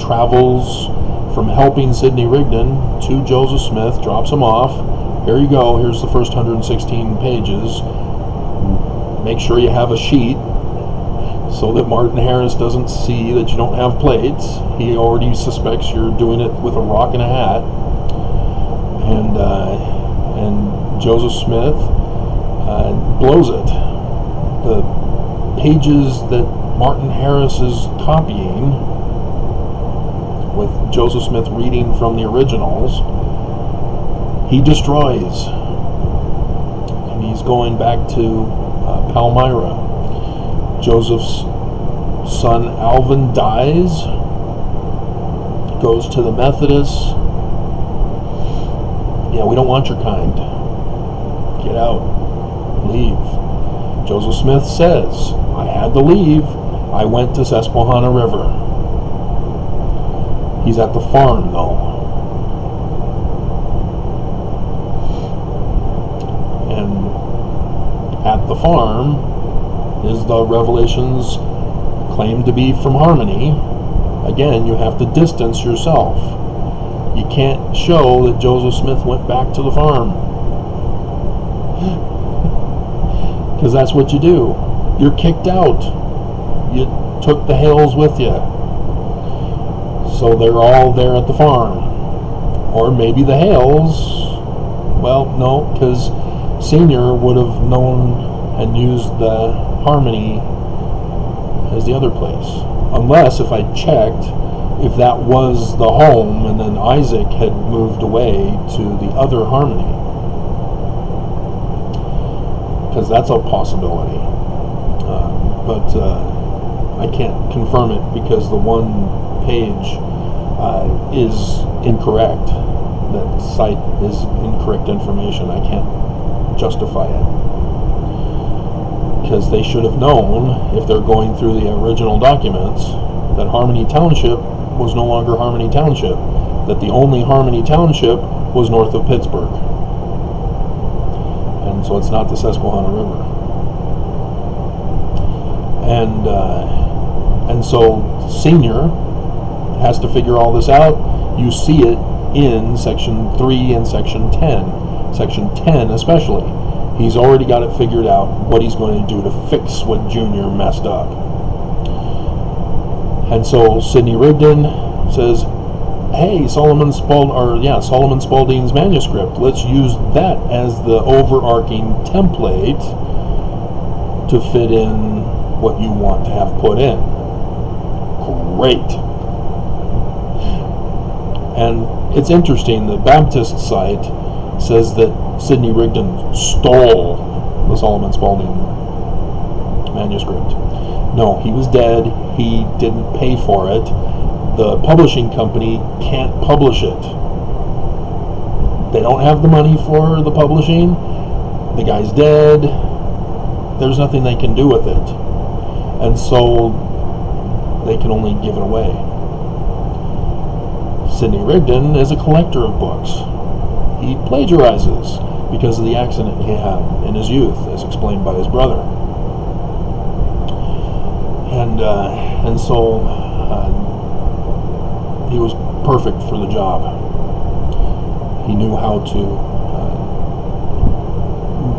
travels from helping Sidney Rigdon to Joseph Smith, drops him off. Here you go, here's the first 116 pages. Make sure you have a sheet so that Martin Harris doesn't see that you don't have plates. He already suspects you're doing it with a rock and a hat. And Joseph Smith blows it. The pages that Martin Harris is copying, with Joseph Smith reading from the originals, he destroys. And he's going back to Palmyra. Joseph's son Alvin dies, goes to the Methodists. Yeah, we don't want your kind. Get out. Leave. Joseph Smith says, I had to leave. I went to Susquehanna River. He's at the farm, though. And at the farm is the revelations claimed to be from Harmony. Again, you have to distance yourself. You can't show that Joseph Smith went back to the farm. Because that's what you do. You're kicked out. You took the Hales with you. So they're all there at the farm. Or maybe the Hales, well, no, because Senior would have known and used the Harmony as the other place. Unless, if I checked, if that was the home and then Isaac had moved away to the other Harmony. Because that's a possibility. But I can't confirm it because the one page is incorrect. That site is incorrect information. I can't justify it. Because they should have known, if they're going through the original documents, that Harmony Township was no longer Harmony Township. That the only Harmony Township was north of Pittsburgh. And so it's not the Susquehanna River. And so Senior has to figure all this out. You see it in Section 3 and Section 10. Section 10 especially. He's already got it figured out what he's going to do to fix what Junior messed up. And so Sidney Rigdon says, hey, Solomon Spaulding's manuscript. Let's use that as the overarching template to fit in what you want to have put in. Great. And it's interesting, the Baptist site says that Sidney Rigdon stole the Solomon Spaulding manuscript. No, he was dead. He didn't pay for it. The publishing company can't publish it. They don't have the money for the publishing. The guy's dead. There's nothing they can do with it. And so they can only give it away. Sidney Rigdon is a collector of books. He plagiarizes because of the accident he had in his youth, as explained by his brother. And so he was perfect for the job. He knew how to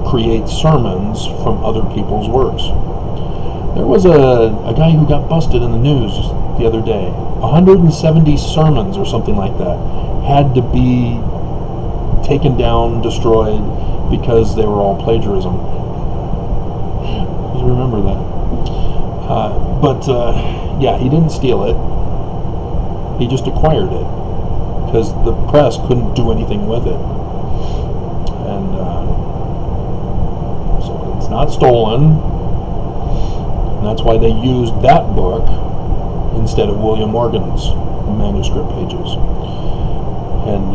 create sermons from other people's works. There was a guy who got busted in the news the other day. 170 sermons or something like that had to be taken down, destroyed, because they were all plagiarism. Just remember that. Yeah, he didn't steal it. He just acquired it because the press couldn't do anything with it. And so it's not stolen. And that's why they used that book instead of William Morgan's manuscript pages. And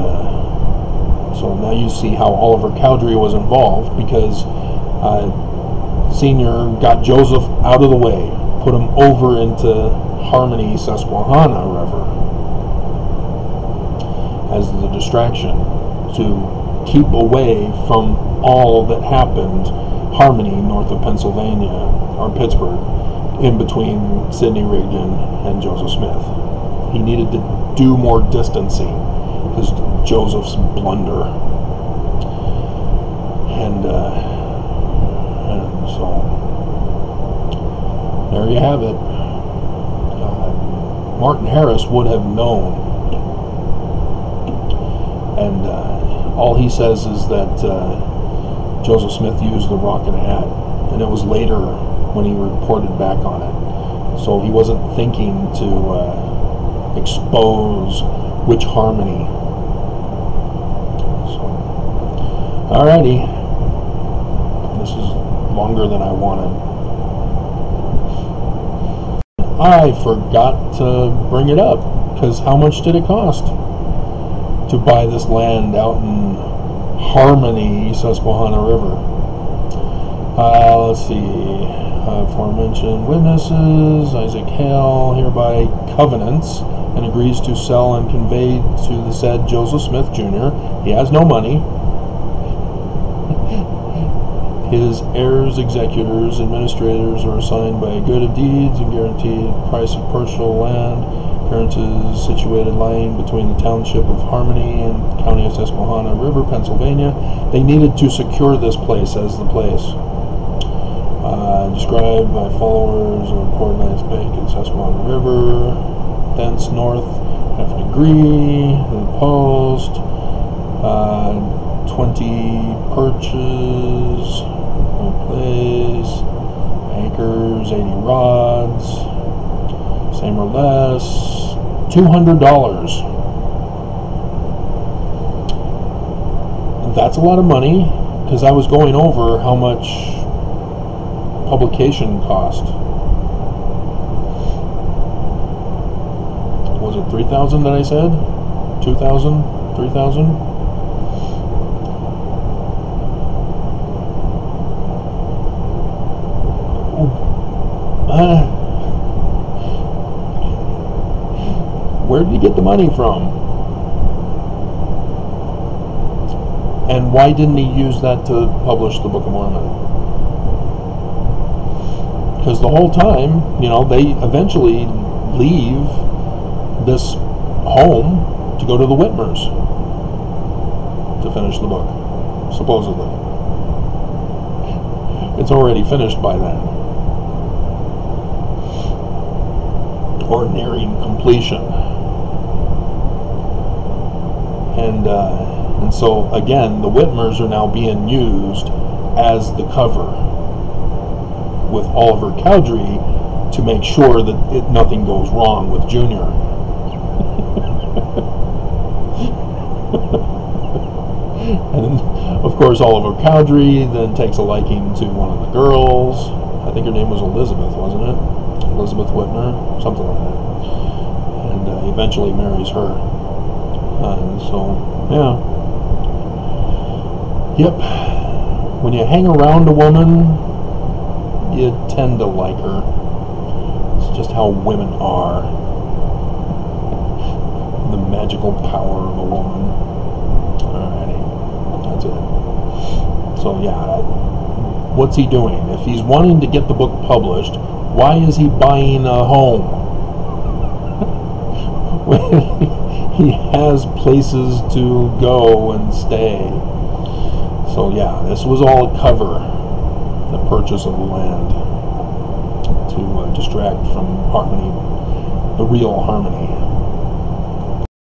so now you see how Oliver Cowdery was involved, because Senior got Joseph out of the way, put him over into Harmony Susquehanna River as the distraction to keep away from all that happened Harmony, north of Pennsylvania, or Pittsburgh, in between Sidney Rigdon and Joseph Smith. He needed to do more distancing because Joseph's blunder. And so there you have it. Martin Harris would have known. And all he says is that Joseph Smith used the rocket hat, and it was later when he reported back on it. So he wasn't thinking to expose which Harmony. So, alrighty. This is longer than I wanted. I forgot to bring it up, because how much did it cost to buy this land out in Harmony, Susquehanna River? Let's see. Aforementioned witnesses, Isaac Hale hereby covenants and agrees to sell and convey to the said Joseph Smith Jr. He has no money. His heirs, executors, administrators are assigned by good of deeds and guaranteed price of partial land. Appearances situated lying between the township of Harmony and county of Susquehanna River, Pennsylvania. They needed to secure this place as the place. Described by followers of Port Knights Bank and Susquehanna River, thence north, half a degree, the post, 20 perches, place, anchors, 80 rods, same or less, $200. That's a lot of money, because I was going over how much publication cost. Was it 3,000 that I said? 2,000? 3,000? Where did he get the money from? And why didn't he use that to publish the Book of Mormon? Because the whole time, you know, they eventually leave this home to go to the Whitmers to finish the book, supposedly. It's already finished by then, or nearing completion. And so again, the Whitmers are now being used as the cover with Oliver Cowdery to make sure that nothing goes wrong with Junior. And of course, Oliver Cowdery then takes a liking to one of the girls. I think her name was Elizabeth, wasn't it? Elizabeth Whitmer, something like that. And eventually marries her. And so, yeah. Yep. When you hang around a woman, you tend to like her. It's just how women are. The magical power of a woman. Alrighty. That's it. So yeah, what's he doing? If he's wanting to get the book published, why is he buying a home? He has places to go and stay. So yeah, this was all a cover, the purchase of the land, to distract from Harmony, the real Harmony.